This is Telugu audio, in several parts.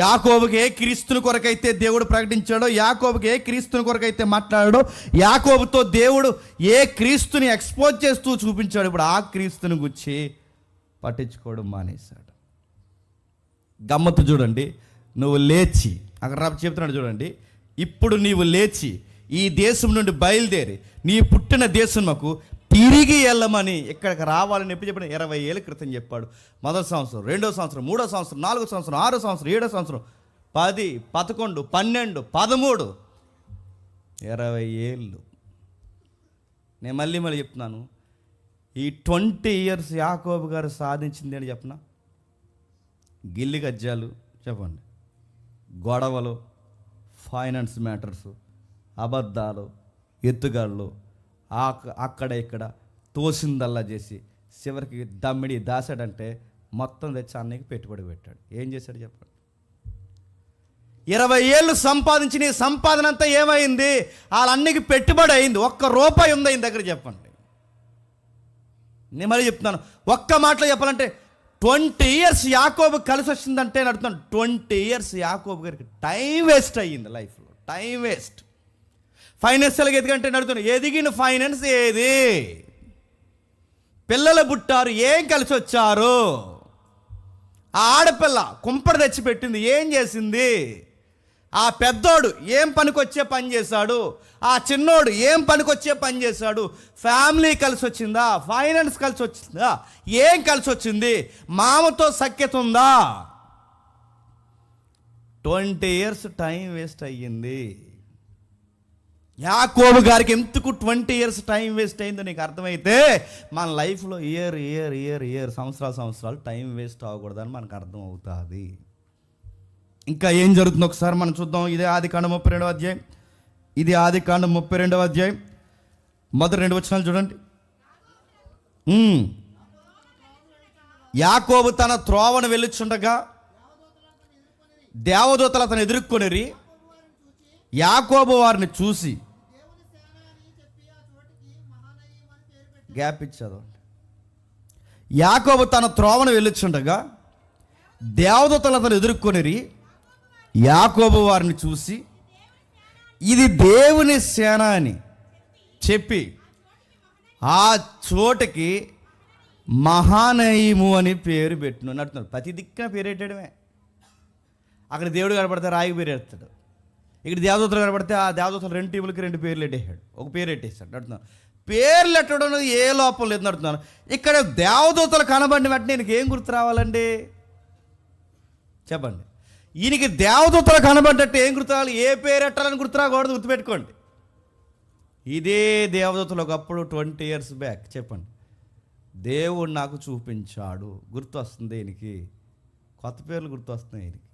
యాకోబుకి ఏ క్రీస్తుని కొరకైతే దేవుడు ప్రకటించాడో, యాకోబుకి ఏ క్రీస్తుని కొరకైతే మాట్లాడాడో, యాకోబుతో దేవుడు ఏ క్రీస్తుని ఎక్స్పోజ్ చేస్తూ చూపించాడు, ఇప్పుడు ఆ క్రీస్తుని గురించి పట్టించుకోవడం మానేశాడు. గమ్మత్తు చూడండి, నువ్వు లేచి, అక్కడ చెప్తున్నాడు చూడండి, ఇప్పుడు నీవు లేచి ఈ దేశం నుండి బయలుదేరి నీ పుట్టిన దేశంకు తిరిగి వెళ్ళమని ఇక్కడికి రావాలని ఎప్పుడు చెప్పిన 20 ఏళ్ళ క్రితం చెప్పాడు. మొదటి సంవత్సరం, 2వ సంవత్సరం, 3వ సంవత్సరం, 4వ సంవత్సరం, 6వ సంవత్సరం, 7వ సంవత్సరం, 10, 11, 12, 13, 20 ఏళ్ళు. నేను మళ్ళీ చెప్తున్నాను, ఈ 20 ఇయర్స్ యాకోబు గారు సాధించింది అని చెప్పనా? గిల్లి గజ్జాలు చెప్పండి, గొడవలు, ఫైనాన్స్ మ్యాటర్స్, అబద్ధాలు, ఎత్తుగాళ్ళు, అక్కడ ఇక్కడ తోసిందల్లా చేసి చివరికి దమ్మిడి దాసాడంటే మొత్తం తెచ్చి అన్నయ్యకి పెట్టుబడి పెట్టాడు. ఏం చేశాడు చెప్పండి? 20 ఏళ్ళు సంపాదించిన ఈ సంపాదన అంతా ఏమైంది? వాళ్ళన్నికి పెట్టుబడి అయింది. ₹1 ఉంది ఆయన దగ్గర చెప్పండి. నేను మళ్ళీ చెప్తున్నాను, ఒక్క మాటలో చెప్పాలంటే 20 ఇయర్స్ యాకోబు కలిసి వచ్చిందంటే నడుతున్నాను, 20 ఇయర్స్ యాకోబు గారికి టైం వేస్ట్ అయ్యింది లైఫ్లో, టైం వేస్ట్. ఫైనాన్షియల్గా ఎదిగంటే నడుతున్నాను, ఎదిగిన ఫైనాన్స్ ఏది? పిల్లలు పుట్టారు, ఏం కలిసి వచ్చారు? ఆ ఆడపిల్ల కుంపడి తెచ్చిపెట్టింది, ఏం చేసింది? ఆ పెద్దోడు ఏం పనికొచ్చే పని చేశాడు? ఆ చిన్నోడు ఏం పనికొచ్చే పని చేశాడు? ఫ్యామిలీ కలిసి వచ్చిందా? ఫైనాన్స్ కలిసి వచ్చిందా? ఏం కలిసి వచ్చింది? మామతో సఖ్యత ఉందా? 20 ఇయర్స్ టైం వేస్ట్ అయ్యింది. యాకోబు గారికి ఎందుకు 20 ఇయర్స్ టైం వేస్ట్ అయిందో నీకు అర్థమైతే మన లైఫ్లో ఇయర్ సంవత్సరాలు టైం వేస్ట్ అవ్వకూడదని మనకు అర్థం అవుతుంది. ఇంకా ఏం జరుగుతుందో ఒకసారి మనం చూద్దాం. ఇదే ఆదికాండం 32వ అధ్యాయం, ఇది ఆదికాండం 32వ అధ్యాయం మొదటి 2 వచనాలు చూడండి. యాకోబు తన త్రోవను వెళ్ళుచుండగా దేవదూతలు అతను ఎదుర్కొనిరి. యాకోబు వారిని చూసి, గ్యాప్ ఇచ్చారు, యాకోబు తన త్రోవను వెళ్ళుచుండగా దేవదూతలు అతను ఎదుర్కొనిరి. యాకోబు వారిని చూసి, ఇది దేవుని సేన అని చెప్పి ఆ చోటకి మహానయము అని పేరు పెట్టును అంటున్నారు. ప్రతి దిక్కున పేరు పెట్టడమే. అక్కడ దేవుడు కనపడితే రాయికి పేరు ఎడతాడు, ఇక్కడ దేవదూతలు కనపడితే ఆ దేవదూతలు 2 టీములకి 2 పేర్లు పెట్టేశాడు, ఒక పేరు పెట్టేశాడు అంటున్నాను. పేర్లు ఎట్టడం ఏ లోపం లేదు అంటున్నాను. ఇక్కడ దేవదూతలు కనబడిన వెంటనే ఈయనకి ఏం గుర్తు రావాలండి చెప్పండి? ఈయనకి దేవదూతలు కనబడ్డట్టు ఏం గుర్తు రావాలి? ఏ పేరు ఎట్టాలని గుర్తు రాకూడదు, గుర్తుపెట్టుకోండి. ఇదే దేవదూతలు ఒకప్పుడు 20 ఇయర్స్ బ్యాక్ చెప్పండి, దేవుడు నాకు చూపించాడు. గుర్తు వస్తుంది ఈయనకి, కొత్త పేర్లు గుర్తు వస్తున్నాయి ఈయనకి.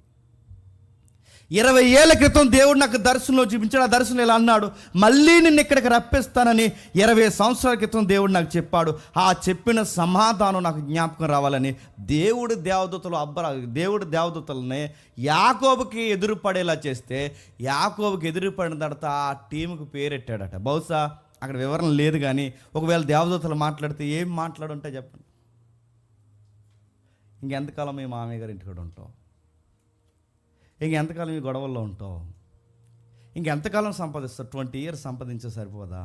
20 ఏళ్ల క్రితం దేవుడు నాకు దర్శనంలో చూపించాడు. ఆ దర్శనం ఇలా అన్నాడు, మళ్ళీ నిన్ను ఇక్కడికి రప్పిస్తానని 20 సంవత్సరాల క్రితం దేవుడు నాకు చెప్పాడు. ఆ చెప్పిన సమాధానం నాకు జ్ఞాపకం రావాలని దేవుడు దేవదూతలని యాకోబుకి ఎదురుపడేలా చేస్తే, యాకోబుకి ఎదురుపడిన తర్వాత ఆ టీముకి పేరెట్టాడట. బహుశా అక్కడ వివరణ లేదు, కానీ ఒకవేళ దేవదూతలు మాట్లాడితే ఏం మాట్లాడుంటే చెప్పండి? ఇంకెంతకాలం మీ మామయ్య గారి ఇంటికాడ ఉంటావు? ఇంకెంతకాలం ఈ గొడవల్లో ఉంటావు? ఇంకెంతకాలం సంపాదిస్తావు? 20 ఇయర్స్ సంపాదించే సరిపోదా?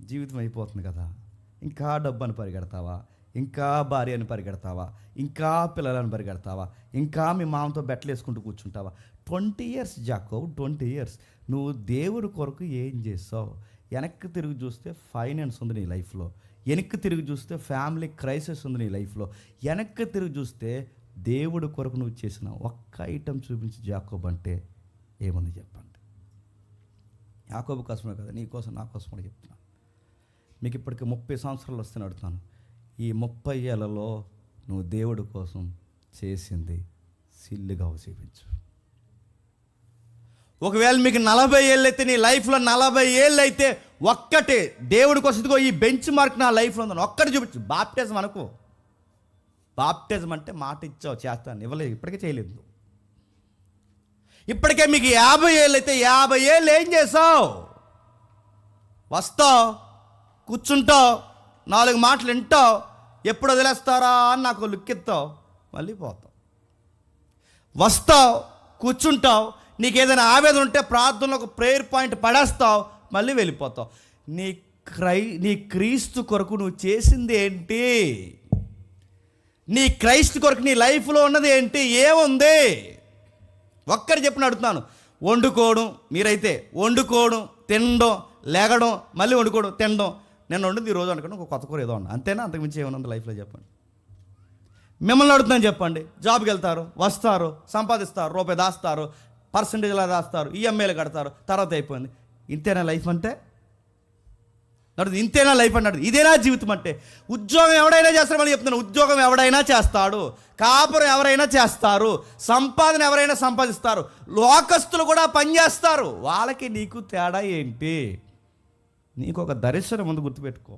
జీవితం అయిపోతుంది కదా. ఇంకా డబ్బు అని పరిగెడతావా? ఇంకా భార్య అని పరిగెడతావా? ఇంకా పిల్లలని పరిగెడతావా? ఇంకా మీ మామతో బెట్టలు వేసుకుంటూ కూర్చుంటావా? 20 ఇయర్స్ జాకోబ్, 20 ఇయర్స్ నువ్వు దేవుడి కొరకు ఏం చేస్తావు? వెనక్కి తిరిగి చూస్తే ఫైనాన్స్ ఉంది నీ లైఫ్లో, వెనక్కి తిరిగి చూస్తే ఫ్యామిలీ క్రైసిస్ ఉంది నీ లైఫ్లో, వెనక్కి తిరిగి చూస్తే దేవుడి కొరకు నువ్వు చేసిన ఒక్క ఐటెం చూపించి జాకోబ్ అంటే ఏముంది చెప్పండి? యాకోబు కోసమే కదా, నీ కోసం నా కోసం కూడా చెప్తున్నాను. మీకు ఇప్పటికి 30 సంవత్సరాలు వస్తే అడుగుతాను, ఈ 30 ఏళ్లలో నువ్వు దేవుడి కోసం చేసింది సిల్లుగా చూపించు. ఒకవేళ మీకు 40 ఏళ్ళు అయితే, నీ లైఫ్లో 40 ఏళ్ళు అయితే ఒక్కటే దేవుడి కోసం, ఇదిగో ఈ బెంచ్ మార్క్ నా లైఫ్లో ఉందని ఒక్కటి చూపించు. బాప్టిజం అనుకో, బాప్టిజం అంటే మాట ఇచ్చావు చేస్తాను, ఇవ్వలేదు, ఇప్పటికే చేయలేదు. ఇప్పటికే మీకు 50 ఏళ్ళు అయితే 50 ఏళ్ళు ఏం చేసావు? వస్తావు, కూర్చుంటావు, 4 మాటలు వింటావు, ఎప్పుడు వదిలేస్తారా అని నాకు లుక్కెత్తావు, మళ్ళీ పోతావు. వస్తావు, కూర్చుంటావు, నీకు ఏదైనా ఆవేదన ఉంటే ప్రార్థనలో ఒక ప్రేయర్ పాయింట్ పడేస్తావు, మళ్ళీ వెళ్ళిపోతావు. నీ క్రీస్తు కొరకు నువ్వు చేసింది ఏంటి? నీ క్రైస్తు కొరకు నీ లైఫ్లో ఉన్నది ఏంటి? ఏముంది? ఒక్కరు చెప్పిన అడుగుతున్నాను. వండుకోవడం, మీరైతే వండుకోవడం, తినడం, లేగడం, మళ్ళీ వండుకోవడం, తినడం. నేను వండుది ఈరోజు అనుకోండి, ఒక కొత్త కూర ఏదో ఉన్నా, అంతేనా? అంతకుమించి ఏమైనా ఉంది లైఫ్లో? చెప్పండి. మిమ్మల్ని అడుగుతున్నాను, చెప్పండి. జాబ్కి వెళ్తారు, వస్తారు, సంపాదిస్తారు, రూపాయి దాస్తారు, పర్సంటేజ్లా దాస్తారు, ఈఎంఐలు కడతారు, తర్వాత అయిపోయింది. ఇంతేనా లైఫ్ అంటే? నడుతుంది. ఇంతేనా లైఫ్ అన్నాడు? ఇదేనా జీవితం అంటే? ఉద్యోగం ఎవడైనా చేస్తాడు, మళ్ళీ చెప్తున్నాను, ఉద్యోగం ఎవడైనా చేస్తాడు, కాపురం ఎవరైనా చేస్తారు, సంపాదన ఎవరైనా సంపాదిస్తారు, లోకస్తులు కూడా పనిచేస్తారు. వాళ్ళకి నీకు తేడా ఏంటి? నీకు ఒక దర్శనం ఉంది, గుర్తుపెట్టుకో.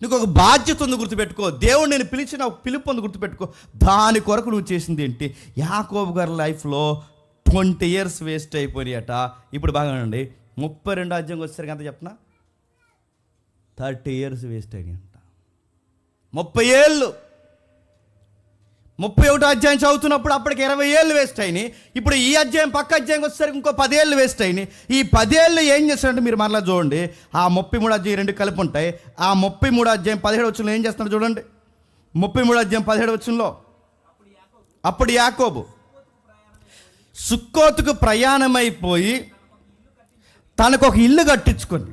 నీకు ఒక బాధ్యత ఉంది, గుర్తుపెట్టుకో. దేవుడు నేను పిలిచిన ఒక పిలుపు ఉంది, గుర్తుపెట్టుకో. దాని కొరకు నువ్వు చేసింది ఏంటి? యాకోబు గారి లైఫ్లో 20 years వేస్ట్ అయిపోయాయట. ఇప్పుడు బాగా అండి, 32వ అధ్యాయంకి వచ్చేసరికి ఎంత చెప్పనా? 30 years వేస్ట్ అయినాయంట. 30 ఏళ్ళు. 31వ అధ్యాయం చదువుతున్నప్పుడు అప్పటికి 20 ఏళ్ళు వేస్ట్ అయినాయి. ఇప్పుడు ఈ అధ్యాయం పక్క అధ్యాయంకి వచ్చేసరికి ఇంకో 10 ఏళ్ళు వేస్ట్ అయినాయి. ఈ 10 ఏళ్ళు ఏం చేస్తారంటే మీరు మరలా చూడండి, ఆ 33వ అధ్యాయం 2 కలిపి ఉంటాయి. ఆ 33వ అధ్యాయం 17వ వచనంలో ఏం చేస్తున్నాడు చూడండి. 33వ అధ్యాయం 17వ వచనంలో, అప్పుడు యాకోబు సుక్కోతుకు ప్రయాణమైపోయి తనకు ఒక ఇల్లు కట్టించుకొని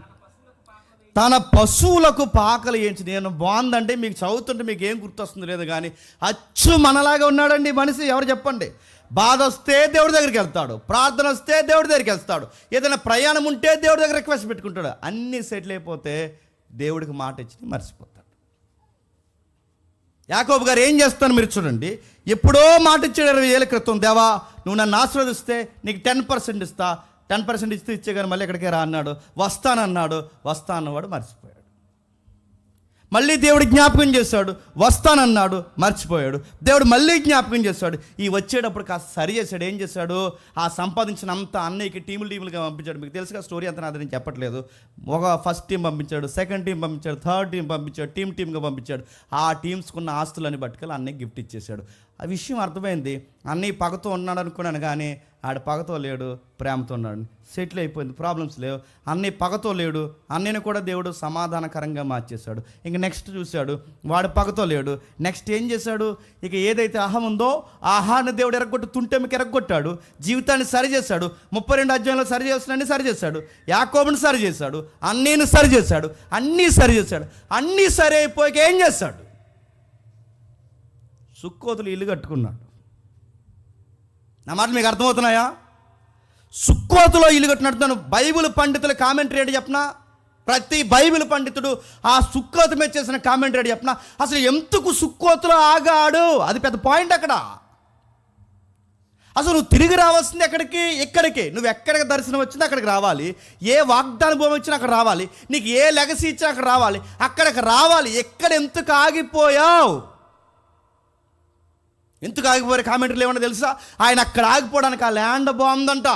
తన పశువులకు పాకలు ఏంచి. నేను బాగుందంటే మీకు చదువుతుంటే మీకు ఏం గుర్తొస్తుంది లేదు కానీ, అచ్చు మనలాగా ఉన్నాడండి మనిషి. ఎవరు చెప్పండి? బాధ వస్తే దేవుడి దగ్గరికి వెళ్తాడు, ప్రార్థన వస్తే దేవుడి దగ్గరికి వెళ్తాడు, ఏదైనా ప్రయాణం ఉంటే దేవుడి దగ్గర రిక్వెస్ట్ పెట్టుకుంటాడు. అన్నీ సెటిల్ అయిపోతే దేవుడికి మాట ఇచ్చి మర్చిపోతాడు. యాకోబు గారు ఏం చేస్తాను మీరు చూడండి. ఎప్పుడో మాట ఇచ్చాడు 20 ఏళ్ళ క్రితం, దేవా నువ్వు నన్ను ఆశీర్వదిస్తే నీకు 10% ఇస్తా, 10% ఇచ్చే కానీ మళ్ళీ ఎక్కడికే రా అన్నాడు. వస్తానన్నాడు, వస్తా అన్నవాడు మర్చిపోయాడు. మళ్ళీ దేవుడు జ్ఞాపకం చేశాడు, వస్తానన్నాడు, మర్చిపోయాడు. దేవుడు మళ్ళీ జ్ఞాపకం చేశాడు. ఈ వచ్చేటప్పుడు కాస్త సరి చేశాడు. ఏం చేశాడు? ఆ సంపాదించిన అంతా అన్నయ్యకి టీములుగా పంపించాడు. మీకు తెలుసుగా స్టోరీ అంతా నాది, నేను చెప్పట్లేదు. ఒక ఫస్ట్ టీం పంపించాడు, సెకండ్ టీం పంపించాడు, థర్డ్ టీం పంపించాడు, టీమ్గా పంపించాడు. ఆ టీమ్స్కున్న ఆస్తులని పట్టుకెళ్ళి అన్నయ్య గిఫ్ట్ ఇచ్చేశాడు. ఆ విషయం అర్థమైంది. అన్నయ్య పగతో ఉన్నాడు అనుకున్నాను కానీ ఆడ పగతో లేడు, ప్రేమతో ఉన్నాడు. సెటిల్ అయిపోయింది, ప్రాబ్లమ్స్ లేవు. అన్నయ్య పగతో లేడు, అన్నయ్యను కూడా దేవుడు సమాధానకరంగా మార్చేశాడు. ఇంక నెక్స్ట్ చూశాడు, వాడు పగతో లేడు. నెక్స్ట్ ఏం చేశాడు? ఇక ఏదైతే అహం ఉందో ఆ అహాన్ని దేవుడు ఎరగొట్టు తుంటెమ్మకి ఎరగొట్టాడు. జీవితాన్ని సరి చేశాడు. 32వ అధ్యాయంలో సరి చేస్తున్నాన్ని సరి చేశాడు. యాకోబుని సరి చేశాడు, అన్నయ్యను సరి చేశాడు, అన్నీ సరి చేశాడు. అన్నీ సరి అయిపోయాక ఏం చేశాడు? సుక్కోతులు ఇల్లు కట్టుకున్నాడు. నా మాటలు మీకు అర్థమవుతున్నాయా? సుక్కోతులో ఇల్లు కట్టినట్టు బైబిల్ పండితుల కామెంటరీ ఏంటి చెప్పనా? ప్రతి బైబిల్ పండితుడు ఆ సుక్కోతు మీద చేసిన కామెంటరీ చెప్పనా? అసలు ఎందుకు సుక్కోతులో ఆగాడు? అది పెద్ద పాయింట్ అక్కడ. అసలు నువ్వు తిరిగి రావాల్సింది ఎక్కడికి? ఇక్కడికి. నువ్వు ఎక్కడికి దర్శనం వచ్చిందో అక్కడికి రావాలి. ఏ వాగ్దాన భూమి వచ్చినా అక్కడ రావాలి. నీకు ఏ లెగసీ ఇచ్చినా అక్కడ రావాలి. అక్కడికి రావాలి. ఎక్కడ ఎందుకు ఆగిపోయావు? ఎందుకు ఆగిపోయారు? కామెంటరీలు ఏమన్నా తెలుసా? ఆయన అక్కడ ఆగిపోవడానికి ఆ ల్యాండ్ బాగుందంట,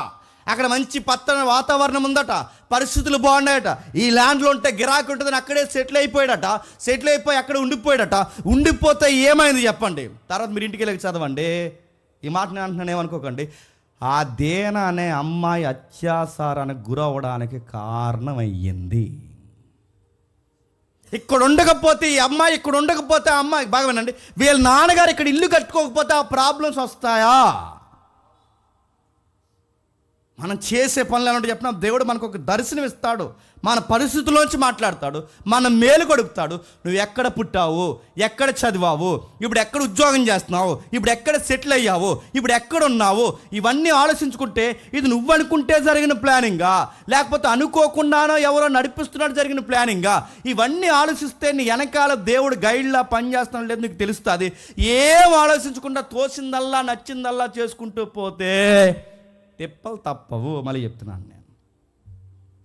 అక్కడ మంచి పచ్చని వాతావరణం ఉందట, పరిస్థితులు బాగున్నాయట, ఈ ల్యాండ్లో ఉంటే గిరాకీ ఉంటుందని అక్కడే సెటిల్ అయిపోయాడట. సెటిల్ అయిపోయి అక్కడ ఉండిపోయాడట. ఉండిపోతే ఏమైంది చెప్పండి? తర్వాత మీరు ఇంటికి వెళ్ళి చదవండి. ఈ మాట నేను అంటున్నాను, ఏమనుకోకండి. ఆ దేనా అనే అమ్మాయి అత్యాచారానికి గురవడానికి కారణమయ్యింది. ఇక్కడ ఉండకపోతే ఈ అమ్మాయి, ఇక్కడ ఉండకపోతే ఆ అమ్మాయి, బాగా వినండి, వీళ్ళ నాన్నగారు ఇక్కడ ఇల్లు కట్టుకోకపోతే ఆ ప్రాబ్లమ్స్ వస్తాయా? మనం చేసే పనులు ఏమంటే చెప్పిన, దేవుడు మనకు ఒక దర్శనం ఇస్తాడు, మన పరిస్థితుల్లోంచి మాట్లాడతాడు, మన మేలు కొడుకుతాడు. నువ్వు ఎక్కడ పుట్టావు, ఎక్కడ చదివావు, ఇప్పుడు ఎక్కడ ఉద్యోగం చేస్తున్నావు, ఇప్పుడు ఎక్కడ సెటిల్ అయ్యావు, ఇప్పుడు ఎక్కడ ఉన్నావు, ఇవన్నీ ఆలోచించుకుంటే ఇది నువ్వు అనుకుంటే జరిగిన ప్లానింగా, లేకపోతే అనుకోకుండానో ఎవరో నడిపిస్తున్నాడు జరిగిన ప్లానింగా, ఇవన్నీ ఆలోచిస్తే నీ వెనకాల దేవుడు గైడ్లా పనిచేస్తాను లేదు నీకు తెలుస్తుంది. ఏం ఆలోచించకుండా తోసిందల్లా నచ్చిందల్లా చేసుకుంటూ పోతే తిప్పలు తప్పవు. మళ్ళీ చెప్తున్నాను నేను,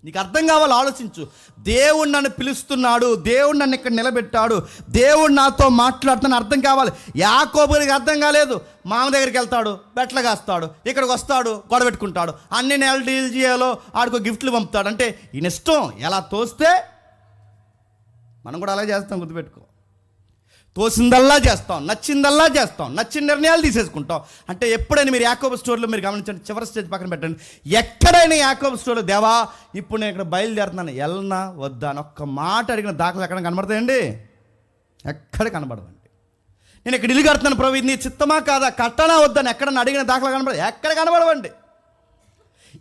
నీకు అర్థం కావాలి, ఆలోచించు. దేవుడు నన్ను పిలుస్తున్నాడు, దేవుడు నన్ను ఇక్కడ నిలబెట్టాడు, దేవుడు నాతో మాట్లాడుతున్నా అర్థం కావాలి. యాకోబుకి అర్థం కాలేదు. మామ దగ్గరికి వెళ్తాడు, బెట్ల కాస్తాడు, ఇక్కడికి వస్తాడు, గొడవ పెట్టుకుంటాడు, అన్ని నెలలు డీల్ చేయాలో ఆడికో గిఫ్ట్లు పంపుతాడు. అంటే ఈయన ఇష్టం, ఎలా తోస్తే మనం కూడా అలా చేస్తాం, గుర్తుపెట్టుకో. తోసిందల్లా చేస్తాం, నచ్చిందల్లా చేస్తాం, నచ్చిన నిర్ణయాలు తీసేసుకుంటాం. అంటే ఎప్పుడైనా మీరు యాకోబు స్టోరీలో మీరు గమనించండి, చివరి స్టేజ్ పక్కన పెట్టండి, ఎక్కడైనా యాకోబు స్టోరీలో దేవా ఇప్పుడు నేను ఇక్కడ బయలుదేరుతున్నాను, వెళ్ళనా వద్దా అని ఒక్క మాట అడిగిన దాఖలు ఎక్కడ కనబడతాయండి? ఎక్కడ కనబడవండి. నేను ఇక్కడ ఇల్లు కడుతున్నాను ప్రభు, ఇది నీ చిత్తమా కాదా, కట్టనా వద్దని ఎక్కడన్నా అడిగిన దాఖలు కనబడదు, ఎక్కడ కనబడవండి.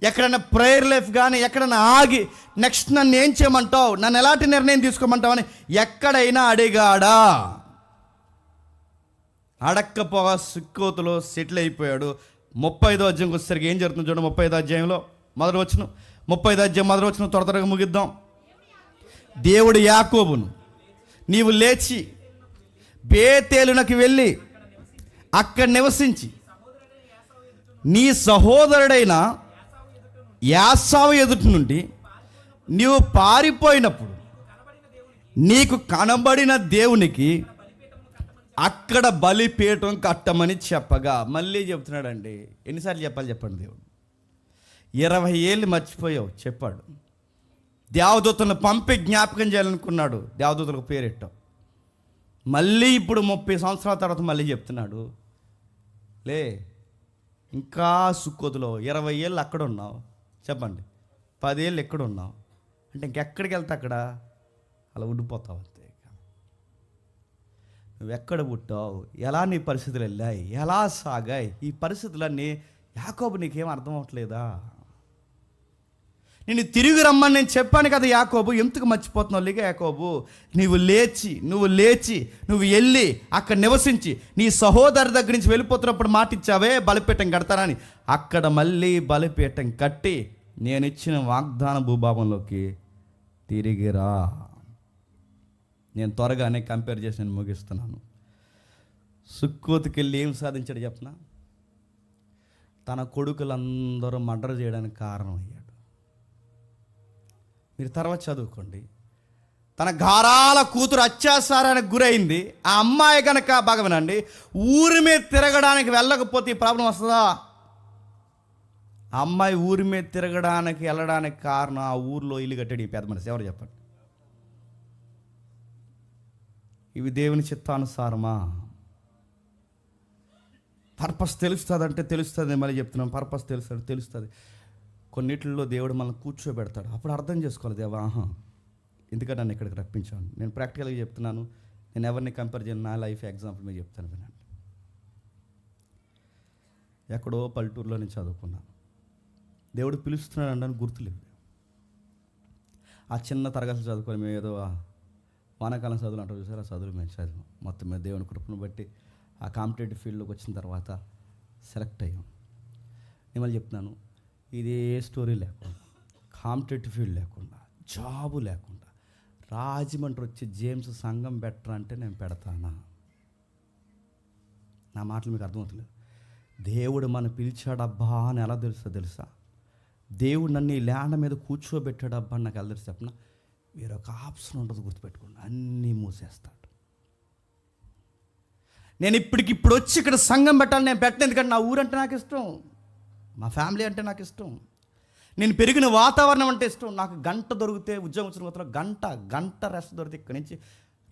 ఎక్కడైనా ప్రేయర్ లైఫ్ కానీ ఎక్కడైనా ఆగి నెక్స్ట్ నన్ను ఏం చేయమంటావు, నన్ను ఎలాంటి నిర్ణయం తీసుకోమంటావు అని ఎక్కడైనా అడిగాడా? అడక్కపోగా సుక్కోతులో సెటిల్ అయిపోయాడు. 35వ అధ్యాయంకి వచ్చేసరికి ఏం జరుగుతుంది చూడండి. 35వ అధ్యాయంలో మొదటి వచనం, 35వ అధ్యాయం మొదటి వచనం త్వరగా ముగిద్దాం. దేవుడు యాకోబును, నీవు లేచి బేతేలునకి వెళ్ళి అక్కడ నివసించి నీ సహోదరుడైన యాసావు ఎదుటి నుండి నీవు పారిపోయినప్పుడు నీకు కనబడిన దేవునికి అక్కడ బలిపీఠం కట్టమని చెప్పగా. మళ్ళీ చెప్తున్నాడండి. ఎన్నిసార్లు చెప్పాలి చెప్పండి? దేవుడు 20 ఏళ్ళు మర్చిపోయావు చెప్పాడు. దేవదూతలను పంపి జ్ఞాపకం చేయాలనుకున్నాడు, దేవదూతలకు పేరెట్టావు. మళ్ళీ ఇప్పుడు 30 సంవత్సరాల తర్వాత మళ్ళీ చెప్తున్నాడు, లే ఇంకా సుక్కోతులో 20 ఏళ్ళు అక్కడ ఉన్నావు చెప్పండి, 10 ఏళ్ళు ఎక్కడ ఉన్నావు అంటే ఇంకెక్కడికి వెళ్తా అక్కడ అలా ఉండిపోతావు అంతే. నువ్వెక్కడ పుట్టావు, ఎలా నీ పరిస్థితులు వెళ్ళాయి, ఎలా సాగాయి, ఈ పరిస్థితులన్నీ యాకోబు నీకేం అర్థం అవ్వట్లేదా? నేను తిరిగి రమ్మని నేను చెప్పాను కదా యాకోబు, ఎందుకు మర్చిపోతున్నావు? లేక యాకోబు, నువ్వు లేచి నువ్వు వెళ్ళి అక్కడ నివసించి నీ సహోదరు దగ్గర నుంచి వెళ్ళిపోతున్నప్పుడు మాట ఇచ్చావే బలిపీఠం కడతానని, అక్కడ మళ్ళీ బలిపీఠం కట్టి నేను ఇచ్చిన వాగ్దాన భూభావంలోకి తిరిగిరా. నేను త్వరగానే కంపేర్ చేసి నేను ముగిస్తున్నాను. సుక్కోతుకి వెళ్ళి ఏం సాధించాడు చెప్పనా? తన కొడుకులందరూ మర్డర్ చేయడానికి కారణం అయ్యాడు. మీరు తర్వాత చదువుకోండి. తన గారాల కూతురు అత్యాచారానికి గురైంది. ఆ అమ్మాయి కనుక బాగా వినండి, ఊరి మీద తిరగడానికి వెళ్ళకపోతే ఈ ప్రాబ్లం వస్తుందా? ఆ అమ్మాయి ఊరి మీద తిరగడానికి వెళ్ళడానికి కారణం ఆ ఊరిలో ఇల్లు కట్టాడు ఈ పెద్ద మనిషి. ఎవరు చెప్పండి? ఇవి దేవుని చిత్తానుసారమా? పర్పస్ తెలుస్తుందంటే తెలుస్తుంది. మళ్ళీ చెప్తున్నాం, పర్పస్ తెలుస్తుంది. కొన్నిటిల్లో దేవుడు మనల్ని కూర్చోబెడతాడు, అప్పుడు అర్థం చేసుకోవాలి, దేవా ఎందుకంటే నన్ను ఇక్కడికి రప్పించాను. నేను ప్రాక్టికల్గా చెప్తున్నాను, నేను ఎవరిని కంపేర్ చేయను, నా లైఫ్ ఎగ్జాంపుల్ మీద చెప్తాను వినండి. ఎక్కడో పల్లెటూరులో నేను చదువుకున్నాను. దేవుడు పిలుస్తున్నాడు అనడానికి గుర్తులేదు. ఆ చిన్న తరగతులు చదువుకొని మేము ఏదో వానాకాలం చదువులు అంటారు చూసారు, ఆ చదువులు మేము చదివాం. మొత్తం మీద దేవుని కృపను బట్టి ఆ కాంపిటేటివ్ ఫీల్డ్లోకి వచ్చిన తర్వాత సెలెక్ట్ అయ్యాం. నేను మళ్ళీ చెప్తున్నాను, ఇదే స్టోరీ లేకుండా, కాంపిటేటివ్ ఫీల్డ్ లేకుండా, జాబు లేకుండా రాజమండ్రి వచ్చి జేమ్స్ సంఘం బెటర్ అంటే నేను పెడతానా? నా మాటలు మీకు అర్థమవుతలేదు. దేవుడు మనం పిలిచాడబ్బా అని ఎలా తెలుసా? దేవుడు నన్ను ఈ ల్యాండ్ మీద కూర్చోబెట్టాడబ్బా అని నాకు ఎలా తెలుసు చెప్పిన? వేరొక ఆప్షన్ ఉండదు, గుర్తుపెట్టుకోండి, అన్నీ మూసేస్తాడు. నేను ఇప్పటికిప్పుడు వచ్చి ఇక్కడ సంఘం పెట్టాలని నేను పెట్టను, ఎందుకంటే నా ఊరంటే నాకు ఇష్టం, మా ఫ్యామిలీ అంటే నాకు ఇష్టం, నేను పెరిగిన వాతావరణం అంటే ఇష్టం. నాకు గంట దొరికితే ఉద్యోగం వచ్చిన కొత్తలో గంట రెస్ట్ దొరికితే ఇక్కడి నుంచి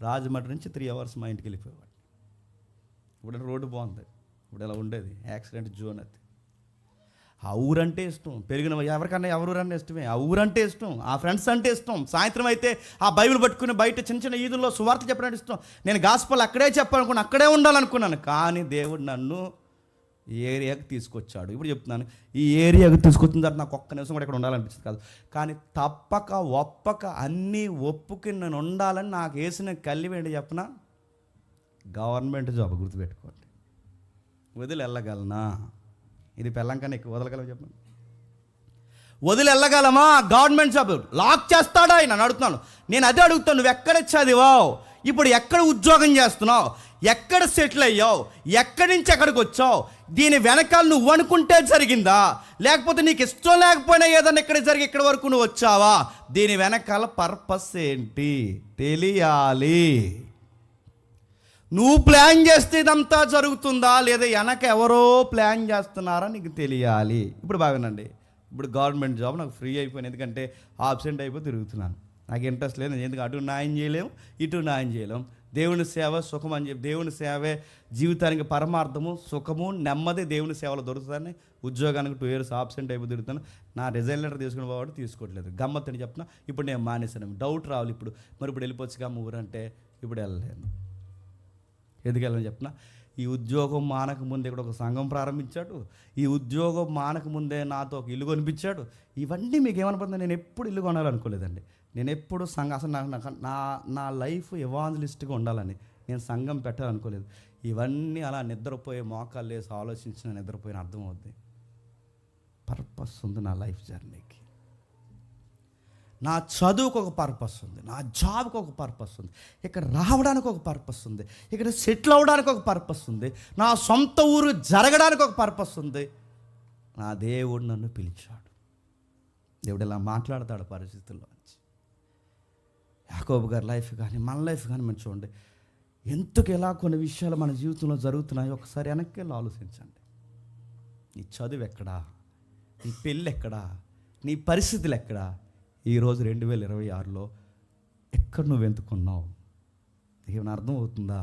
రాజమండ్రి నుంచి 3 hours మా ఇంటికి వెళ్ళిపోయేవాడు. ఇప్పుడు రోడ్డు బాగుంది, ఇప్పుడు ఇలా ఉండేది యాక్సిడెంట్ జోన్. అది ఆ ఊరంటే ఇష్టం, పెరిగిన ఎవరికన్నా ఎవరన్నా ఇష్టమే, ఆ ఊరంటే ఇష్టం, ఆ ఫ్రెండ్స్ అంటే ఇష్టం. సాయంత్రం అయితే ఆ బైబిల్ పట్టుకుని బయట చిన్న ఈదుల్లో సువార్త చెప్పడానికి ఇష్టం. నేను గాస్పల్ అక్కడే చెప్పాలనుకున్నాను, అక్కడే ఉండాలనుకున్నాను. కానీ దేవుడు నన్ను ఈ ఏరియాకి తీసుకొచ్చాడు. ఇప్పుడు చెప్తున్నాను, ఈ ఏరియాకి తీసుకొచ్చిన తర్వాత నాకు ఒక్క నిమిషం కూడా ఇక్కడ ఉండాలనిపించింది కాదు, కానీ తప్పక ఒప్పక అన్నీ ఒప్పుకి నేను ఉండాలని నాకు వేసిన కలివి ఏంటి చెప్పనా? Government job. గుర్తుపెట్టుకోండి. వదిలి వెళ్ళగలనా? ఇది పెళ్ళంకన్నా ఎక్కువ వదలగలమా చెప్పండి? వదిలి వెళ్ళగలమా? గవర్నమెంట్ జాబ్ లాక్ చేస్తాడా ఆయన అడుగుతున్నాను. నేను అదే అడుగుతాను, నువ్వు ఎక్కడ చదివావు, ఇప్పుడు ఎక్కడ ఉద్యోగం చేస్తున్నావు, ఎక్కడ సెటిల్ అయ్యావు, ఎక్కడి నుంచి ఎక్కడికి వచ్చావు, దీని వెనకాల నువ్వు అనుకుంటే జరిగిందా, లేకపోతే నీకు ఇష్టం లేకపోయినా ఏదన్నా ఇక్కడ జరిగి ఇక్కడ వరకు నువ్వు వచ్చావా? దీని వెనకాల పర్పస్ ఏంటి తెలియాలి. నువ్వు ప్లాన్ చేస్తే ఇదంతా జరుగుతుందా, లేదా వెనక ఎవరో ప్లాన్ చేస్తున్నారా నీకు తెలియాలి. ఇప్పుడు బాగానండి, ఇప్పుడు గవర్నమెంట్ జాబ్ నాకు ఫ్రీ అయిపోయింది, ఎందుకంటే ఆబ్సెంట్ అయిపోయి తిరుగుతున్నాను. నాకు ఇంట్రెస్ట్ లేదు, ఎందుకంటే అటు న్యాయం చేయలేము, ఇటు న్యాయం చేయలేము. దేవుని సేవ సుఖం అని చెప్పి, దేవుని సేవే జీవితానికి పరమార్థము, సుఖము, నెమ్మది దేవుని సేవలో దొరుకుతుందని ఉద్యోగానికి 2 years ఆబ్సెంట్ అయిపోయి తిరుగుతాను. నా రిజైన్ లెటర్ తీసుకుని పోవాడు, తీసుకోవట్లేదు. గమ్మత్తని చెప్పిన, ఇప్పుడు నేను మానేశాను. డౌట్ రావాలి ఇప్పుడు, మరి ఇప్పుడు వెళ్ళిపోవచ్చుగా ఊరంటే ఇప్పుడు వెళ్ళలేను. ఎందుకు వెళ్ళని చెప్పిన, ఈ ఉద్యోగం మానక ముందే ఇక్కడ ఒక సంఘం ప్రారంభించాడు, ఈ ఉద్యోగం మానక ముందే నాతో ఒక ఇల్లు కొనిపించాడు. ఇవన్నీ మీకు ఏమనిపోతుంది, నేను ఎప్పుడు ఇల్లు కొనాలనుకోలేదండి. నేను ఎప్పుడు సంఘం, అసలు నా లైఫ్ ఎవాంజలిస్ట్గా ఉండాలని నేను సంఘం పెట్టాలనుకోలేదు. ఇవన్నీ అలా నిద్రపోయే మోకాలు లేసి ఆలోచించిన నిద్రపోయిన అర్థమవుద్ది. పర్పస్ ఉంది నా లైఫ్ జర్నీకి. నా చదువుకు ఒక పర్పస్ ఉంది, నా జాబ్కి ఒక పర్పస్ ఉంది, ఇక్కడ రావడానికి ఒక పర్పస్ ఉంది, ఇక్కడ సెటిల్ అవ్వడానికి ఒక పర్పస్ ఉంది, నా సొంత ఊరు జరగడానికి ఒక పర్పస్ ఉంది. నా దేవుడు నన్ను పిలిచాడు. దేవుడు ఇలా మాట్లాడతాడు పరిస్థితుల్లో. యాకోబు గారి లైఫ్ కానీ మన లైఫ్ కానీ మనం చూడండి, ఎందుకు ఎలా కొన్ని విషయాలు మన జీవితంలో జరుగుతున్నాయో ఒకసారి వెనక్కి వెళ్ళి ఆలోచించండి. నీ చదువు ఎక్కడా, నీ పెళ్ళి ఎక్కడా, నీ పరిస్థితులు ఎక్కడా, ఈరోజు 2026లో ఎక్కడ నువ్వు ఎంచుకున్నావు? ఏమైనా అర్థం అవుతుందా?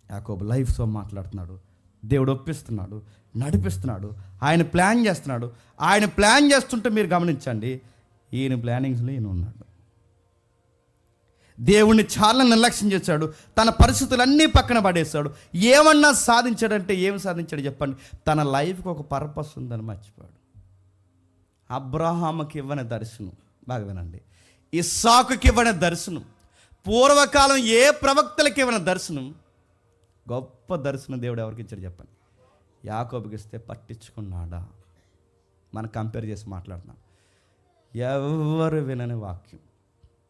యాకోబు లైఫ్తో మాట్లాడుతున్నాడు, దేవుడు ఒప్పిస్తున్నాడు, నడిపిస్తున్నాడు, ఆయన ప్లాన్ చేస్తున్నాడు. ఆయన ప్లాన్ చేస్తుంటే మీరు గమనించండి, ఈయన ప్లానింగ్స్లో ఈయన ఉన్నాడు. దేవుణ్ణి చాలా నిర్లక్ష్యం చేశాడు, తన పరిస్థితులన్నీ పక్కన పడేశాడు. ఏమన్నా సాధించాడంటే ఏం సాధించాడు చెప్పండి? తన లైఫ్కి ఒక పర్పస్ ఉందని మర్చిపోయాడు. అబ్రహాముకి ఇవ్వని దర్శనం, బాగా వినండి, ఇస్సాకుకి ఇవ్వని దర్శనం, పూర్వకాలం ఏ ప్రవక్తలకి ఇవ్వని దర్శనం, గొప్ప దర్శనం దేవుడు ఎవరికి ఇచ్చాడు చెప్పండి? యాకోబుకి ఇస్తే పట్టించుకున్నాడా? మనం కంపేర్ చేసి మాట్లాడుతున్నాం. ఎవరు వినని వాక్యం,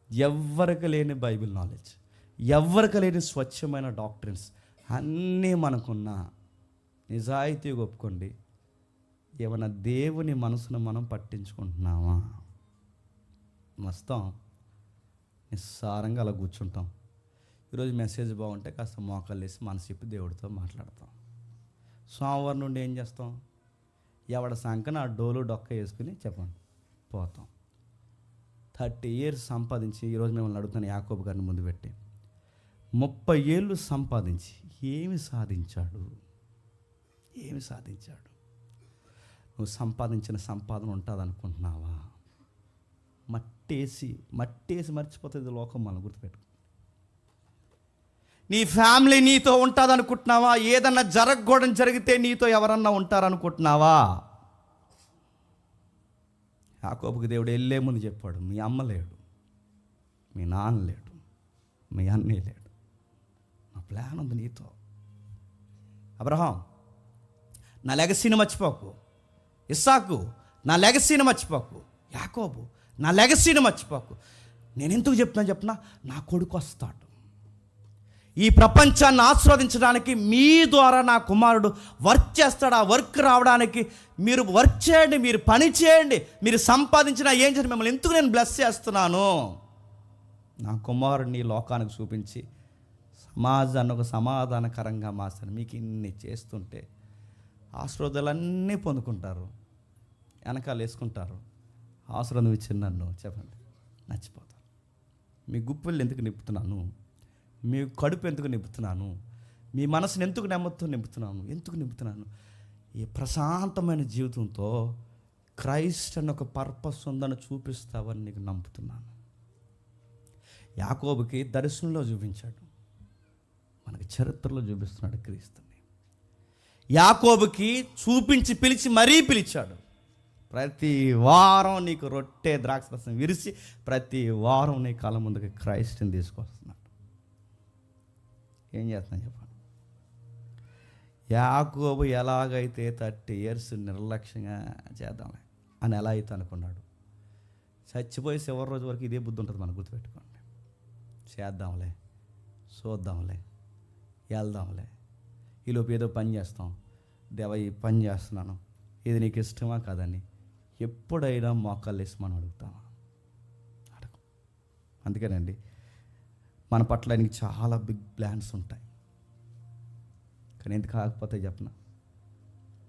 ఎవ్వరికి లేని బైబిల్ నాలెడ్జ్, ఎవ్వరికి లేని స్వచ్ఛమైన డాక్ట్రిన్స్ అన్నీ మనకున్న నిజాయితీగా ఒప్పుకోండి. ఏమన్నా దేవుని మనసును మనం పట్టించుకుంటున్నామా? వస్తాం నిస్సారంగా అలా కూర్చుంటాం. ఈరోజు మెసేజ్ బాగుంటే కాస్త మోకాలు వేసి మనసు చెప్పి దేవుడితో మాట్లాడతాం. సోమవారం నుండి ఏం చేస్తాం? ఎవడ సంకన ఆ డోలు డొక్క వేసుకుని చెప్పండి పోతాం. 30 years సంపాదించి, ఈరోజు మిమ్మల్ని అడుగుతాను, యాకోబు గారిని ముందు పెట్టి 30 ఏళ్ళు సంపాదించి ఏమి సాధించాడు? ఏమి సాధించాడు? నువ్వు సంపాదించిన సంపాదన ఉంటుంది అనుకుంటున్నావా? మట్టేసి మర్చిపోతుంది లోకం. మనం గుర్తుపెట్టుకో. నీ ఫ్యామిలీ నీతో ఉంటుంది అనుకుంటున్నావా? ఏదన్నా జరగకూడని జరిగితే నీతో ఎవరన్నా ఉంటారనుకుంటున్నావా? యాకోబుకి దేవుడు వెళ్ళే ముందు చెప్పాడు, మీ అమ్మ లేడు, మీ నాన్న లేడు, మీ అన్నయ్య లేడు, నా ప్లాన్ ఉంది నీతో. అబ్రహాం, నా లెగసీని మర్చిపోకు. ఇస్సాకు, నా లెగసీని మర్చిపోకు. యాకోబు, నా లెగసీని మర్చిపోకు. నేను ఎందుకు చెప్తున్నా చెప్పినా, నా కొడుకు వస్తాడు, ఈ ప్రపంచాన్ని ఆస్వాదించడానికి మీ ద్వారా నా కుమారుడు వర్క్ చేస్తాడు. ఆ వర్క్ రావడానికి మీరు వర్క్ చేయండి, మీరు పని చేయండి, మీరు సంపాదించిన ఏం చేయండి, మిమ్మల్ని ఎందుకు నేను బ్లెస్ చేస్తున్నాను? నా కుమారుడిని లోకానికి చూపించి సమాజాన్ని ఒక సమాధానకరంగా మార్చాను. మీకు ఇన్ని చేస్తుంటే ఆశీర్వాదాలన్నీ పొందుకుంటారు, వెనకాల వేసుకుంటారు. ఆశీర్వాదం ఇచ్చిన నన్ను చెప్పండి నచ్చిపోతాను. మీ గుప్పిళ్ళు ఎందుకు నింపుతున్నాను? మీ కడుపు ఎందుకు నింపుతున్నాను? మీ మనసుని ఎందుకు నింపుతున్నాను? ఈ ప్రశాంతమైన జీవితంతో క్రైస్ట్ అని ఒక పర్పస్ ఉందని చూపిస్తావని నీకు నమ్ముతున్నాను. యాకోబుకి దర్శనంలో చూపించాడు, మనకి చరిత్రలో చూపిస్తున్నాడు క్రీస్తుని. యాకోబుకి చూపించి పిలిచి మరీ పిలిచాడు. ప్రతి వారం నీకు రొట్టె ద్రాక్షరసం విరిచి ప్రతి వారం నీ కాళ్ళ ముందుకి క్రైస్ట్ని తీసుకొస్తున్నాడు. ఏం చేస్తున్నాను చెప్పండి? యాకోబు ఎలాగైతే 30 years నిర్లక్ష్యంగా చేద్దాంలే అని ఎలా అయితే అనుకున్నాడు, చచ్చిపోయి చివరి రోజు వరకు ఇదే బుద్ధి ఉంటుంది. మనం గుర్తుపెట్టుకోండి. చేద్దాంలే, చూద్దాంలే, వెళ్దాంలే, ఈలోపు ఏదో పని చేస్తాం. దేవ ఈ పని చేస్తున్నాను, ఇది నీకు ఇష్టమా కాదని ఎప్పుడైనా మోకాళ్ళు వేసి మనం అడుగుతామా? అడగం. అందుకేనండి మన పట్ల ఆయనకి చాలా బిగ్ ప్లాన్స్ ఉంటాయి. కానీ ఎందుకు కాకపోతే చెప్పిన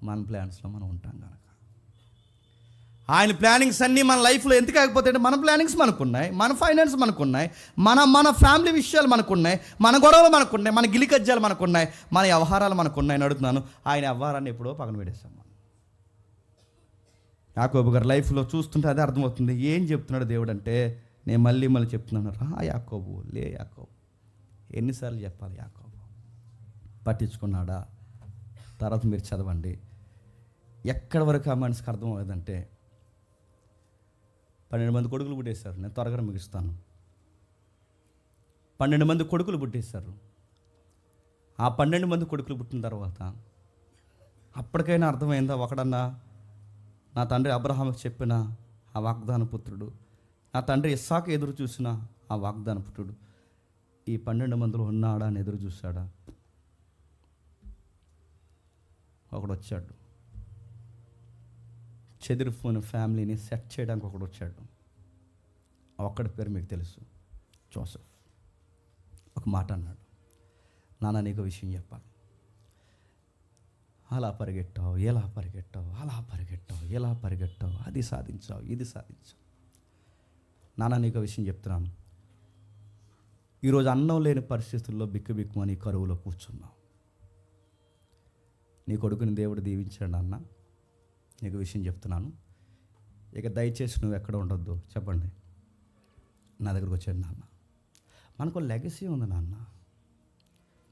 మన ప్లాన్స్లో మనం ఉంటాం కనుక. ఆయన ప్లానింగ్స్ అన్నీ మన లైఫ్లో ఎందుకు ఆగిపోతాయి అంటే మన ప్లానింగ్స్ మనకున్నాయి, మన ఫైనాన్స్ మనకున్నాయి, మన ఫ్యామిలీ విషయాలు మనకున్నాయి, మన గొడవలు మనకున్నాయి, మన గిలికజ్జాలు మనకున్నాయి, మన వ్యవహారాలు మనకున్నాయి. అడుగుతున్నాను, ఆయన వ్యవహారాన్ని ఎప్పుడో పక్కన పెట్టేశాం మనం. యాకోబు గారి లైఫ్లో చూస్తుంటే అదే అర్థమవుతుంది. ఏం చెప్తున్నాడు దేవుడు అంటే, నేను మళ్ళీ చెప్తున్నాను, రా యాకోబు, లే యాకోబు. ఎన్నిసార్లు చెప్పాలి యాకోబు? పట్టించుకున్నాడా? తర్వాత మీరు చదవండి. ఎక్కడి వరకు ఆ మనిషికి అర్థమవుతుందంటే, 12 మంది కొడుకులు పుట్టేశారు. నేను త్వరగా ముగిస్తాను. 12 మంది కొడుకులు పుట్టేశారు. ఆ 12 మంది కొడుకులు పుట్టిన తర్వాత అప్పటికైనా అర్థమైందా? ఒకడన్నా నా తండ్రి అబ్రహాముకు చెప్పిన ఆ వాగ్దాన పుత్రుడు, నా తండ్రి ఇస్సాకు ఎదురు చూసిన ఆ వాగ్దాన పుత్రుడు ఈ 12 మందిలో ఉన్నాడా అని ఎదురు చూశాడా? ఒకడు వచ్చాడు. చెదిరిపోయిన ఫ్యామిలీని సెట్ చేయడానికి ఒకడు వచ్చాడు. ఒక్కడి పేరు మీకు తెలుసు, జోసెఫ్. ఒక మాట అన్నాడు, నాన్న నీకు విషయం చెప్పాలి. అలా పరిగెట్టావు, ఎలా పరిగెట్టావు, అలా పరిగెట్టావు, ఎలా పరిగెట్టావు, అది సాధించావు, ఇది సాధించావు. నాన్న నీకు విషయం చెప్తున్నాను, ఈరోజు అన్నం లేని పరిస్థితుల్లో బిక్కుమని కరువులో కూర్చున్నావు. నీ కొడుకుని దేవుడు దీవించాడు అన్న. నీకు విషయం చెప్తున్నాను, ఇక దయచేసి నువ్వు ఎక్కడ ఉండొద్దు, చెప్పండి. నా దగ్గరకు వచ్చాడు నాన్న. మనకు లెగసీ ఉంది నాన్న.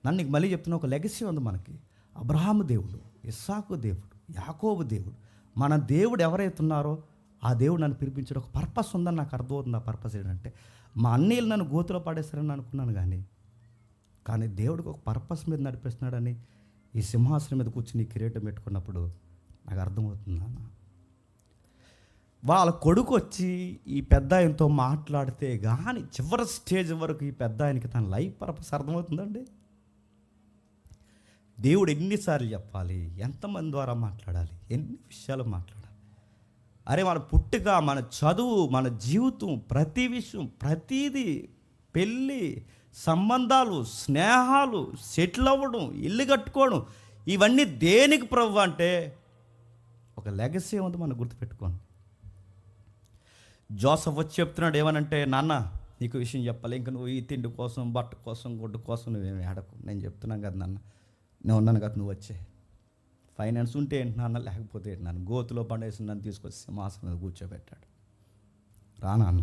నన్ను నీకు మళ్ళీ చెప్తున్నా, ఒక లెగసీ ఉంది మనకి. అబ్రహాము దేవుడు, ఇస్సాకు దేవుడు, యాకోబు దేవుడు, మన దేవుడు ఎవరైతే ఉన్నారో ఆ దేవుడు నన్ను పిలిపించాడు. ఒక పర్పస్ ఉందని నాకు అర్థమవుతుంది. ఆ పర్పస్ ఏంటంటే, మా అన్నయ్యలు నన్ను గోతులో పడేస్తారని అనుకున్నాను, కానీ దేవుడికి ఒక పర్పస్ మీద నడిపిస్తున్నాడని ఈ సింహాసనం మీద కూర్చుని కిరీటం పెట్టుకున్నప్పుడు నాకు అర్థమవుతుంది నాన్న. వాళ్ళ కొడుకు వచ్చి ఈ పెద్ద ఆయనతో మాట్లాడితే కానీ చివరి స్టేజ్ వరకు ఈ పెద్ద ఆయనకి తన లైఫ్ పర్పస్ అర్థమవుతుందండి. దేవుడు ఎన్నిసార్లు చెప్పాలి, ఎంతమంది ద్వారా మాట్లాడాలి, ఎన్ని విషయాలు మాట్లాడాలి. అరే మన పుట్టుక, మన చదువు, మన జీవితం, ప్రతి విషయం, ప్రతీది, పెళ్ళి, సంబంధాలు, స్నేహాలు, సెటిల్ అవ్వడం, ఇల్లు కట్టుకోవడం, ఇవన్నీ దేనికి ప్రభు అంటే ఒక లెగసీ ఉంది, మనం గుర్తుపెట్టుకోండి. జోసఫ్ వచ్చి చెప్తున్నాడు ఏమనంటే, నాన్న నీకు విషయం చెప్పాలి, ఇంక నువ్వు ఈ తిండి కోసం, బట్ట కోసం, గుడ్డు కోసం నువ్వేమి ఆడకు. నేను చెప్తున్నాను కదా నాన్న, నేను ఉన్నాను కదా, నువ్వు వచ్చే. ఫైనాన్స్ ఉంటే ఏంటి నాన్న, లేకపోతే ఏంటి నాన్న. గోతులో పండేసి నన్ను తీసుకొచ్చి సింహాసనం మీద కూర్చోబెట్టాడు. రా నాన్న,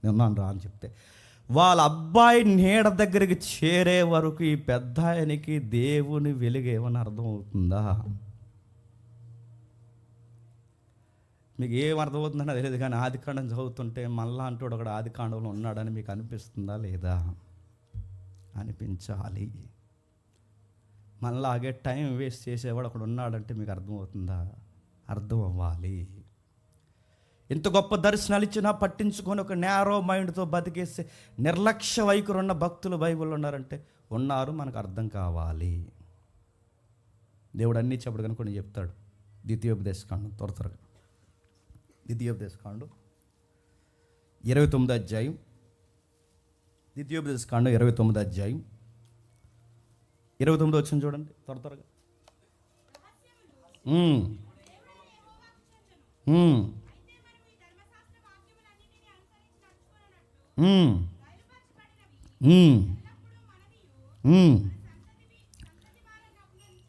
నేను ఉన్నాను రా అని చెప్తే, వాళ్ళ అబ్బాయి నీడ దగ్గరికి చేరే వరకు ఈ పెద్ద ఆయనకి దేవుని వెలుగు ఏమని అర్థమవుతుందా? మీకు ఏం అర్థమవుతుందని తెలియదు, కానీ ఆదికాండం చదువుతుంటే మళ్ళా అంటూ ఒకడు ఆదికాండంలో ఉన్నాడని మీకు అనిపిస్తుందా లేదా? అనిపించాలి. మళ్ళాగే టైం వేస్ట్ చేసేవాడు ఒకడు ఉన్నాడంటే మీకు అర్థమవుతుందా? అర్థం అవ్వాలి. ఇంత గొప్ప దర్శనాలు ఇచ్చినా పట్టించుకొని ఒక నేరో మైండ్తో బతికేసే నిర్లక్ష్య వైఖరి ఉన్న భక్తులు బైబిల్లో ఉన్నారంటే ఉన్నారు, మనకు అర్థం కావాలి. దేవుడు అన్నీ చెప్పడు కనుక కొన్ని చెప్తాడు. ద్వితీయోపదేశకాండం త్వరగా, ద్వితీయోపదేశకాండం 29వ అధ్యాయం, ద్వితీయోపదేశకాండం 29వ అధ్యాయం 29 వచ్చింది చూడండి త్వరగా.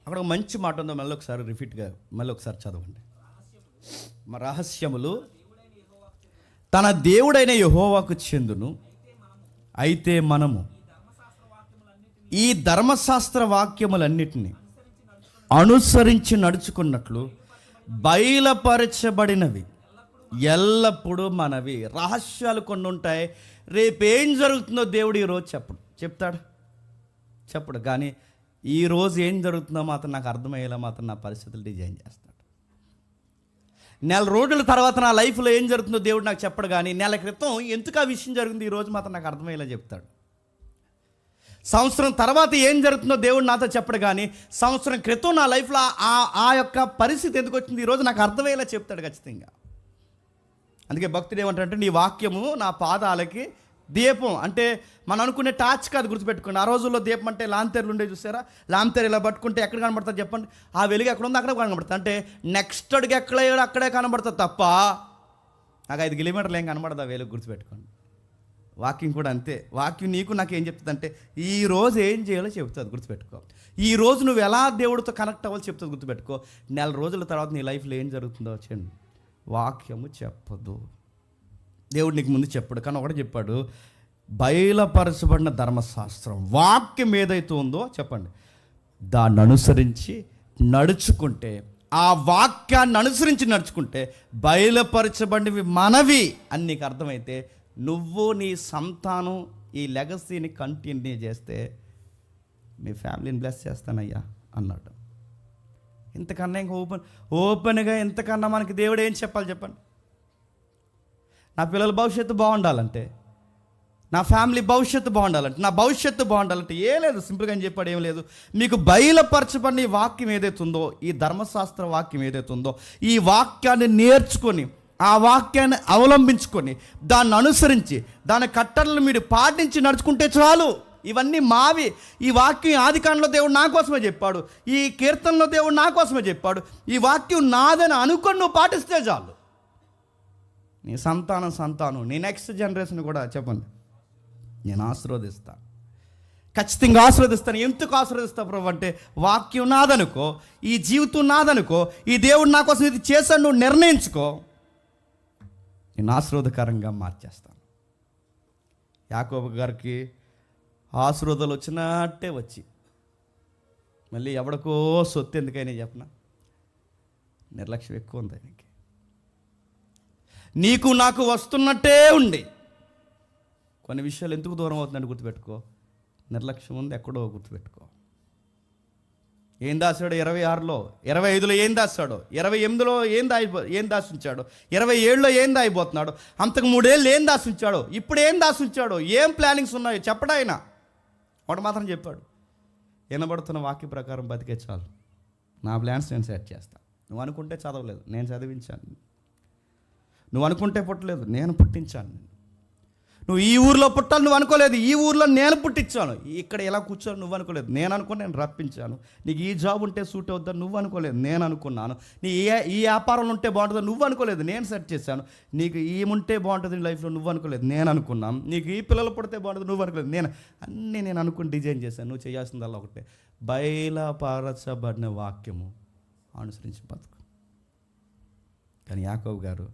అక్కడ ఒక మంచి మాట ఉందో, మళ్ళీ ఒకసారి రిపీట్గా మళ్ళీ ఒకసారి చదవండి. మా రహస్యములు తన దేవుడైన యెహోవాకు చెందును, అయితే మనము ఈ ధర్మశాస్త్ర వాక్యములన్నిటినీ అనుసరించి నడుచుకున్నట్లు బయలుపరచబడినవి ఎల్లప్పుడూ మనవి. రహస్యాలు కొన్ని ఉంటాయి. రేపేం జరుగుతుందో దేవుడు ఈరోజు చెప్పడు, కానీ ఈరోజు ఏం జరుగుతుందో మాత్రం నాకు అర్థమయ్యేలా మాత్రం నా పరిస్థితులు డిజైన్ చేస్తాడు. నెల రోజుల తర్వాత నా లైఫ్లో ఏం జరుగుతుందో దేవుడు నాకు చెప్పడు, కానీ నెల క్రితం ఎందుకు ఆ విషయం జరిగింది ఈరోజు మాత్రం నాకు అర్థమయ్యేలా చెప్తాడు. సంవత్సరం తర్వాత ఏం జరుగుతుందో దేవుడు నాతో చెప్పడు, కానీ సంవత్సరం క్రితం నా లైఫ్లో ఆ యొక్క పరిస్థితి ఎందుకు వచ్చింది ఈరోజు నాకు అర్థమయ్యేలా చెప్తాడు ఖచ్చితంగా. అందుకే భక్తుడు ఏమంటాడంటే, నీ వాక్యము నా పాదాలకి దీపం. అంటే మనం అనుకునే టార్చ్ కాదు, గుర్తుపెట్టుకోండి. ఆ రోజుల్లో దీపం అంటే లాంతెరలు ఉండే, చూసారా? లాంతెర ఇలా పట్టుకుంటే ఎక్కడ కనబడుతుంది చెప్పండి? ఆ వెలుగు ఎక్కడ ఉందో అక్కడ కనబడుతుంది. అంటే నెక్స్ట్ అడుగు ఎక్కడే కనబడుతుంది తప్ప నాకు 5 కిలోమీటర్లు ఏం కనబడదా వేలకు గుర్తుపెట్టుకోండి. వాక్యం కూడా అంతే. వాక్యం నీకు నాకు ఏం చెప్తుంది అంటే ఈ రోజు ఏం చేయాలో చెప్తుంది, గుర్తుపెట్టుకో. ఈ రోజు నువ్వు ఎలా దేవుడితో కనెక్ట్ అవ్వాలో చెప్తుంది, గుర్తుపెట్టుకో. నెల రోజుల తర్వాత నీ లైఫ్లో ఏం జరుగుతుందో వచ్చండి వాక్యము చెప్పదు. దేవుడు నీకు ముందు చెప్పాడు, కానీ ఒకటే చెప్పాడు, బయలుపరచబడిన ధర్మశాస్త్రం వాక్యం ఏదైతే ఉందో చెప్పండి దాన్ని అనుసరించి నడుచుకుంటే, ఆ వాక్యాన్ని అనుసరించి నడుచుకుంటే బయలుపరచబడినవి మనవి అని నీకు అర్థమైతే నువ్వు నీ సంతానం ఈ లెగసీని కంటిన్యూ చేస్తే మీ ఫ్యామిలీని బ్లెస్ చేస్తానయ్యా అన్నాడు. ఇంతకన్నా ఇంకా ఓపెన్గా ఇంతకన్నా మనకి దేవుడు ఏం చెప్పాలి చెప్పండి? నా పిల్లల భవిష్యత్తు బాగుండాలంటే, నా ఫ్యామిలీ భవిష్యత్తు బాగుండాలంటే, నా భవిష్యత్తు బాగుండాలంటే ఏం లేదు, సింపుల్గా అని చెప్పాడు. ఏం లేదు, మీకు బయలుపరచబడిన ఈ వాక్యం ఏదైతే ఉందో, ఈ ధర్మశాస్త్ర వాక్యం ఏదైతే ఉందో, ఈ వాక్యాన్ని నేర్చుకొని ఆ వాక్యాన్ని అవలంబించుకొని దాన్ని అనుసరించి దాని కట్టడలు మీరు పాటించి నడుచుకుంటే చాలు. ఇవన్నీ మావి. ఈ వాక్యం ఆదికాండంలో దేవుడు నా కోసమే చెప్పాడు, ఈ కీర్తనలో దేవుడు నా కోసమే చెప్పాడు. ఈ వాక్యం నాదని అనుకొని నువ్వు పాటిస్తే చాలు. నీ సంతానం నీ నెక్స్ట్ జనరేషన్ కూడా చెప్పండి నేను ఆశీర్వదిస్తాను, ఖచ్చితంగా ఆశీర్వదిస్తాను. ఎందుకు ఆశీర్వదిస్తా ప్రభు అంటే వాక్యం నాదనుకో, ఈ జీవితం నాదనుకో, ఈ దేవుడు నా కోసం ఇది చేశాడు నువ్వు నిర్ణయించుకో, నేను ఆశీర్వాదకరంగా మార్చేస్తాను. యాకోబు గారికి ఆశీర్వాదాలు వచ్చినట్టే వచ్చి మళ్ళీ ఎవడికో సొత్తు ఎందుకైనా చెప్పనా, నిర్లక్ష్యం ఎక్కువ ఉంది ఆయనకి. నీకు నాకు వస్తున్నట్టే ఉండి కొన్ని విషయాలు ఎందుకు దూరం అవుతుందని గుర్తుపెట్టుకో, నిర్లక్ష్యం ఉంది ఎక్కడో గుర్తుపెట్టుకో. ఏం దాచాడు 26లో, 25లో ఏం దాచాడు, 28లో ఏం దాచుంచాడు, 27లో ఏం దాయిపోతున్నాడు, అంతకు 3 ఏళ్ళు ఏం దాచుంచాడు, ఇప్పుడు ఏం దాచుంచాడు, ఏం ప్లానింగ్స్ ఉన్నాయో చెప్పడా ఆయన. ఒకటి మాత్రం చెప్పాడు, వినబడుతున్న వాక్య ప్రకారం బతికే చాలు, నా ప్లాన్స్ నేను సెట్ చేస్తాను. నువ్వు అనుకుంటే చదవలేదు, నేను చదివించాను. నువ్వు అనుకుంటే పుట్టలేదు, నేను పుట్టించాను. నువ్వు ఈ ఊర్లో పుట్టాలి నువ్వు అనుకోలేదు, ఈ ఊర్లో నేను పుట్టించాను. ఇక్కడ ఎలా కూర్చోను నువ్వు అనుకోలేదు, నేను అనుకుని నేను రప్పించాను. నీకు ఈ జాబ్ ఉంటే సూట్ అవుద్దని నువ్వు అనుకోలేదు, నేను అనుకున్నాను. నీ ఈ వ్యాపారంలో ఉంటే బాగుంటుందని నువ్వు అనుకోలేదు, నేను సెట్ చేశాను. నీకు ఈముంటే బాగుంటుంది నీ లైఫ్లో నువ్వు అనుకోలేదు, నేను అనుకున్నాను. నీకు ఈ పిల్లలు పుడితే బాగుంటుంది నువ్వు అనుకోలేదు, నేను అనుకుని డిజైన్ చేశాను. నువ్వు చేయాల్సిందల్లా ఒకటే, బయలుపరచబడిన వాక్యము అనుసరించి బతుకు. కానీ యాకోబు గారు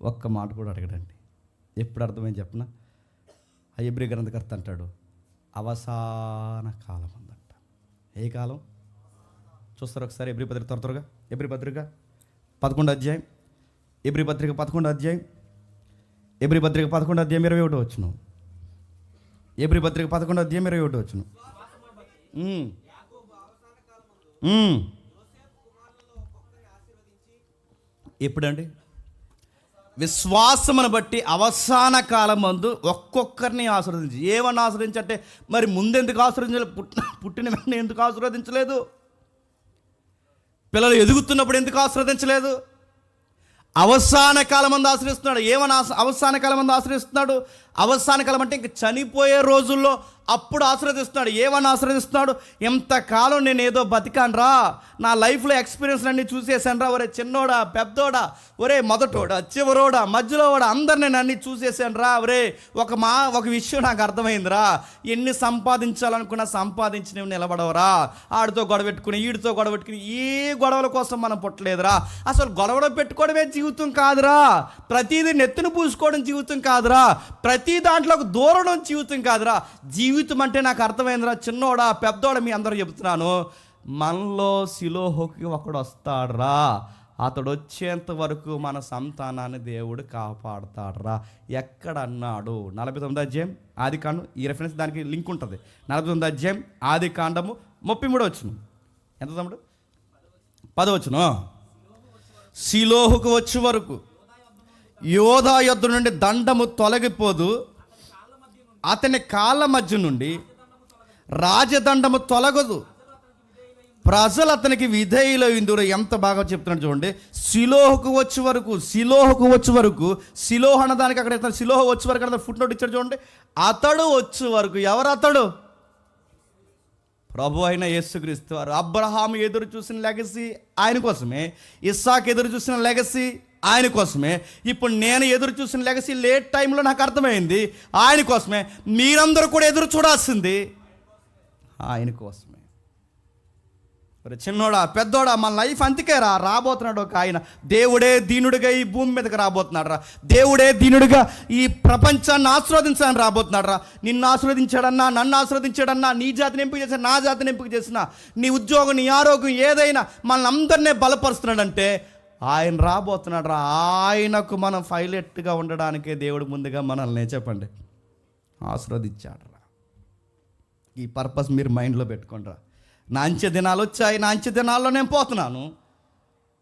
ఒక్క మాట కూడా అడగడండి. ఎప్పుడు అర్థమైంది చెప్పనా? హెబ్రీ గ్రంథకర్త అంటాడు అవసాన కాలం ఉందంట. ఏ కాలం చూస్తారు ఒకసారి? హెబ్రీ పత్రిక త్వరగా, హెబ్రీ పత్రిక 11వ అధ్యాయం, హెబ్రీ పత్రిక 11వ అధ్యాయం, హెబ్రీ పత్రిక 11వ అధ్యాయం 21 వచ్చును. హెబ్రీ పత్రిక 11వ అధ్యాయం 21 వచ్చును. ఎప్పుడండి? విశ్వాసమును బట్టి అవసాన కాలం మందు ఒక్కొక్కరిని ఆశీర్వదించి. ఏమన్నా ఆశీర్వదించంటే మరి ముందెందుకు ఆశీర్వదించలేదు? పుట్టిన వెంటనే ఎందుకు ఆశీర్వదించలేదు? పిల్లలు ఎదుగుతున్నప్పుడు ఎందుకు ఆశీర్వదించలేదు? అవసాన కాలం మందు ఆశ్రయిస్తున్నాడు. ఏమని అవసాన కాలం మందు ఆశ్రయిస్తున్నాడు? అవసాన కాలం అంటే ఇంక చనిపోయే రోజుల్లో అప్పుడు ఆశీర్వదిస్తున్నాడు. ఏమని ఆశీర్వదిస్తున్నాడు? ఎంతకాలం నేను ఏదో బతికాను రా, నా లైఫ్లో ఎక్స్పీరియన్స్ అన్నీ చూసేసాను రా, ఒరే చిన్నోడా పెద్దోడా, ఒరే మొదటోడా చివరోడా మధ్యలోవాడా అందరు నేను అన్నీ చూసేసాను రా. ఒరే ఒక విషయం నాకు అర్థమైందిరా, ఎన్ని సంపాదించాలనుకున్నా సంపాదించినవి నిలబడవరా. ఆడితో గొడవ పెట్టుకుని ఈడితో గొడవ పెట్టుకుని ఈ గొడవల కోసం మనం పుట్టలేదురా. అసలు గొడవలు పెట్టుకోవడమే జీవితం కాదురా, ప్రతిదీ నెత్తిన పూసుకోవడం జీవితం కాదురా, ప్రతి దాంట్లోకి దూరడం జీవితం కాదురా. జీవితం అంటే నాకు అర్థమైందిరా చిన్నోడా పెద్దోడా, మీ అందరూ చెబుతున్నాను, మనలో శిలోహుకి ఒకడు వస్తాడురా, అతడు వచ్చేంత వరకు మన సంతానాన్ని దేవుడు కాపాడుతాడురా. ఎక్కడ అన్నాడు? 49వ అధ్యాయం ఆదికాండం, ఈ రెఫరెన్స్ దానికి లింక్ ఉంటుంది. 49వ అధ్యాయం ఆదికాండము 33వ వచనం. ఎంత తమ్ముడు? 10వ వచనం. శిలోహుకు వచ్చే వరకు యోధా యొద్ద నుండి దండము తొలగిపోదు, అతని కాళ్ళ మధ్య నుండి రాజదండము తొలగదు, ప్రజలు అతనికి విధేయులైందురు. ఎంత బాగా చెప్తున్నాడు చూడండి. శిలోహుకు వచ్చే వరకు, శిలోహ అన్నదానికి అక్కడ శిలోహ వచ్చే వరకు అక్కడ ఫుట్ నోట్ ఇచ్చాడు చూడండి. అతడు వచ్చే వరకు. ఎవరు అతడు? ప్రభు అయిన యేసుక్రీస్తు వారు. అబ్రహాము ఎదురు చూసిన లెగసీ ఆయన కోసమే, ఇస్సాకు ఎదురు చూసిన లెగసీ ఆయన కోసమే. ఇప్పుడు నేను ఎదురు చూసిన లెగసీ లేట్ టైంలో నాకు అర్థమైంది. ఆయన కోసమే. మీరందరూ కూడా ఎదురు చూడాల్సింది ఆయన కోసమే. చిన్నోడా పెద్దోడా, మన లైఫ్ అంతకే రాబోతున్నాడు ఒక ఆయన. దేవుడే దీనుడిగా ఈ భూమి మీదకి రాబోతున్నాడు రా. దేవుడే దీనుడిగా ఈ ప్రపంచాన్ని ఆశీర్వదించాలని రాబోతున్నాడు రా. నిన్ను ఆశీర్వదించాడన్నా, నన్ను ఆశీర్వదించాడన్నా, నీ జాతిని ఎంపిక చేసిన, నా జాతిని ఎంపిక చేసిన, నీ ఉద్యోగం, నీ ఆరోగ్యం ఏదైనా మనల్ని అందరినీ బలపరుస్తున్నాడంటే ఆయన రాబోతున్నాడు రా. ఆయనకు మనం పైలట్గా ఉండడానికే దేవుడు ముందుగా మనల్ని చెప్పండి ఆశీర్వదించాడు రా. ఈ పర్పస్ మీరు మైండ్లో పెట్టుకోండి రా. నా అంచె దినాలు వచ్చాయి, నా అంచె దినాల్లో నేను పోతున్నాను.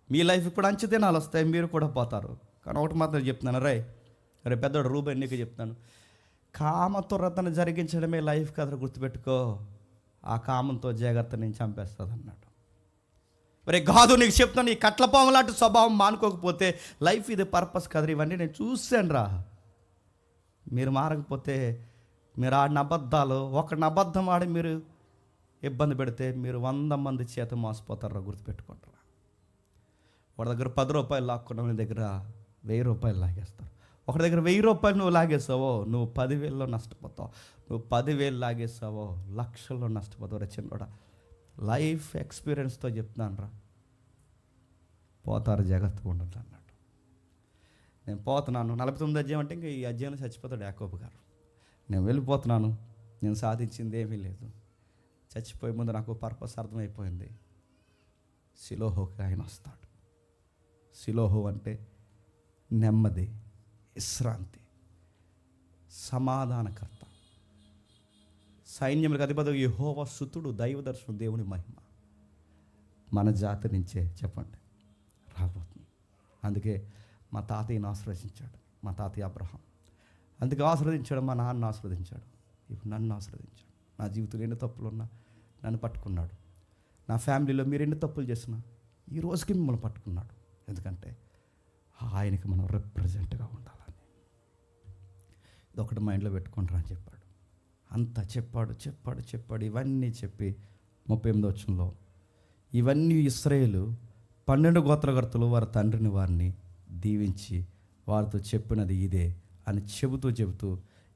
మీ లైఫ్ ఇప్పుడు అంచె దినాలు వస్తాయి, మీరు కూడా పోతారు. కానీ ఒకటి మాత్రం చెప్తున్నాను రే పెద్దోడు రూబన్ నీకు చెప్తాను, కామతురతను జరిగించడమే లైఫ్ కథ గుర్తుపెట్టుకో. ఆ కామంతో జాగ్రత్త నేను చంపేస్తుంది అన్నాడు. మరి కాదు నీకు చెప్తాను, ఈ కట్లపాము లాంటి స్వభావం మానుకోకపోతే లైఫ్ ఇది పర్పస్ కదరు. ఇవన్నీ నేను చూశాను రా. మీరు మారకపోతే, మీరు ఆడిన అబద్ధాలు, ఒకడిని అబద్ధం ఆడి మీరు ఇబ్బంది పెడితే మీరు 100 మంది చేత మోసపోతారా. గుర్తుపెట్టుకుంటారా. వాడి దగ్గర 10 రూపాయలు లాక్కున్న మీ దగ్గర 1000 రూపాయలు లాగేస్తారు. ఒకటి దగ్గర 1000 రూపాయలు నువ్వు లాగేస్తావో నువ్వు 10,000లో నష్టపోతావు. నువ్వు 10,000 లాగేస్తావో లక్షల్లో నష్టపోతావు. రే చిన్నోడా, లైఫ్ ఎక్స్పీరియన్స్తో చెప్తున్నాను రా. పోతారు, జాగ్రత్తగా ఉండదు అన్నాడు. నేను పోతున్నాను. 49 అధ్యాయం అంటే ఇంకా ఈ అధ్యాయంలో చచ్చిపోతాడు యాకోబు గారు. నేను వెళ్ళిపోతున్నాను, నేను సాధించింది ఏమీ లేదు. చచ్చిపోయే ముందు నాకు పర్పస్ అర్థమైపోయింది. సిలోహోకి ఆయన వస్తాడు. సిలోహో అంటే నెమ్మది, విశ్రాంతి, సమాధానకర్త, సైన్యములకు అధిపతి యెహోవా సుతుడు, దైవదర్శనం, దేవుని మహిమ మన జాతి నుంచే చెప్పండి రాబోతుంది. అందుకే మా తాతయ్యను ఆశీర్వదించాడు, మా తాతయ్య అబ్రహాం. అందుకే ఆశీర్వదించాడు, మా నాన్న ఆశీర్వదించాడు, ఇప్పుడు నన్ను ఆశీర్వదించాడు. నా జీవితంలో ఎన్ని తప్పులు ఉన్నా నన్ను పట్టుకున్నాడు. నా ఫ్యామిలీలో మీరు ఎన్ని తప్పులు చేసినా ఈ రోజుకి మిమ్మల్ని పట్టుకున్నాడు. ఎందుకంటే ఆయనకి మనం రిప్రజెంట్గా ఉండాలని. ఇదొకటి మైండ్లో పెట్టుకుంటారా అని చెప్పాడు. అంతా చెప్పాడు. ఇవన్నీ చెప్పి 38వ వచనంలో ఇవన్నీ ఇశ్రాయేలు 12 గోత్రకర్తలు వారి తండ్రిని వారిని దీవించి వారితో చెప్పినది ఇదే అని చెబుతూ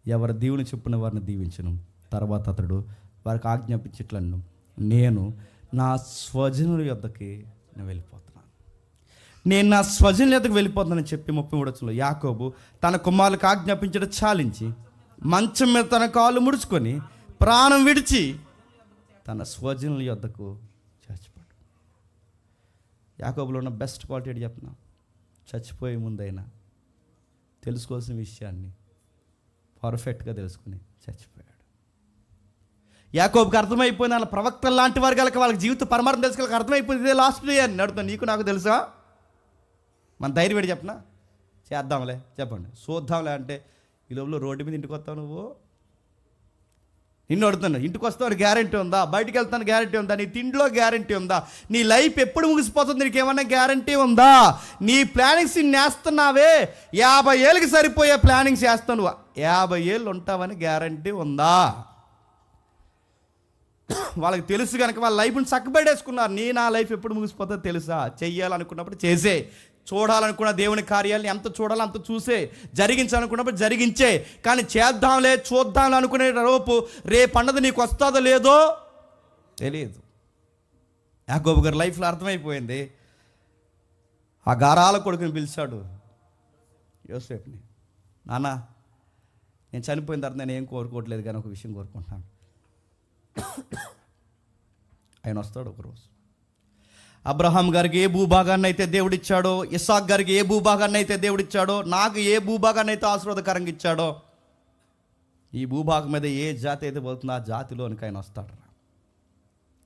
ఎవరి దీవుని చెప్పిన వారిని దీవించను. తర్వాత అతడు వారికి ఆజ్ఞాపించట్లను, నేను నా స్వజనుల యొద్దకి నేను వెళ్ళిపోతున్నాను. నేను నా స్వజనుల యొద్దకు వెళ్ళిపోతున్నానని చెప్పి 33వ వచనంలో యాకోబు తన కుమారులకు ఆజ్ఞాపించడం చాలించి మంచం మీద తన కాళ్ళు ముడుచుకొని ప్రాణం విడిచి తన స్వజనుల యొద్దకు చచ్చిపోయాడు. యాకోబులో ఉన్న బెస్ట్ క్వాలిటీ ఏంటి చెప్పిన? చచ్చిపోయే ముందైనా తెలుసుకోవాల్సిన విషయాన్ని పర్ఫెక్ట్గా తెలుసుకుని చచ్చిపోయాడు. యాకోబుకి అర్థమైపోయింది, వాళ్ళ ప్రవక్తలు లాంటి వాళ్ళకి జీవిత పరమార్థం తెలుసుకోవాలి అర్థమైపోయింది. ఇదే లాస్ట్ డే అని నడుతాను. నీకు నాకు తెలుసా? మన ధైర్యం పెట్టి చెప్పనా? చేద్దాంలే, చెప్పండి, చూద్దాంలే అంటే ఈ లోపల రోడ్డు మీద ఇంటికి వస్తావు నువ్వు. నిన్ను అడుగుతున్నా, ఇంటికి వస్తావు గ్యారంటీ ఉందా? బయటికి వెళ్తాను గ్యారంటీ ఉందా? నీ తిండిలో గ్యారంటీ ఉందా? నీ లైఫ్ ఎప్పుడు ముగిసిపోతుంది నీకు ఏమన్నా గ్యారంటీ ఉందా? నీ ప్లానింగ్స్ నేస్తున్నావే, 50 ఏళ్ళకి సరిపోయే ప్లానింగ్స్ చేస్తావు నువ్వు. 50 ఏళ్ళు ఉంటావని గ్యారంటీ ఉందా? వాళ్ళకి తెలుసు కనుక వాళ్ళ లైఫ్ని చక్కబెట్టేసుకున్నారు. నా లైఫ్ ఎప్పుడు ముగిసిపోతుందో తెలుసా? చెయ్యాలనుకున్నప్పుడు చేసే, చూడాలనుకున్న దేవుని కార్యాలని ఎంత చూడాలో అంత చూసే, జరిగించాలనుకున్నప్పుడు జరిగించే. కానీ చేద్దాంలే చూద్దాంలే అనుకునే లోపు రేపు అన్నది నీకు వస్తుందో లేదో తెలియదు. యాకోబు గారి లైఫ్లో అర్థమైపోయింది. ఆ గారాల కొడుకుని పిలిచాడు యోసేపుని. నాన్న, నేను చనిపోయిన తర్వాత నేను ఏం కోరుకోవట్లేదు కానీ ఒక విషయం కోరుకుంటున్నాను. ఆయన వస్తాడు ఒకరోజు. అబ్రహాం గారికి ఏ భూభాగాన్ని అయితే దేవుడిచ్చాడో, ఇస్సాక్ గారికి ఏ భూభాగాన్ని అయితే దేవుడిచ్చాడో, నాకు ఏ భూభాగాన్ని అయితే ఆశీర్వాదకరంగా ఇచ్చాడో, ఈ భూభాగం మీద ఏ జాతి అయితే పోతుందో ఆ జాతిలోనికి ఆయన వస్తాడు రా.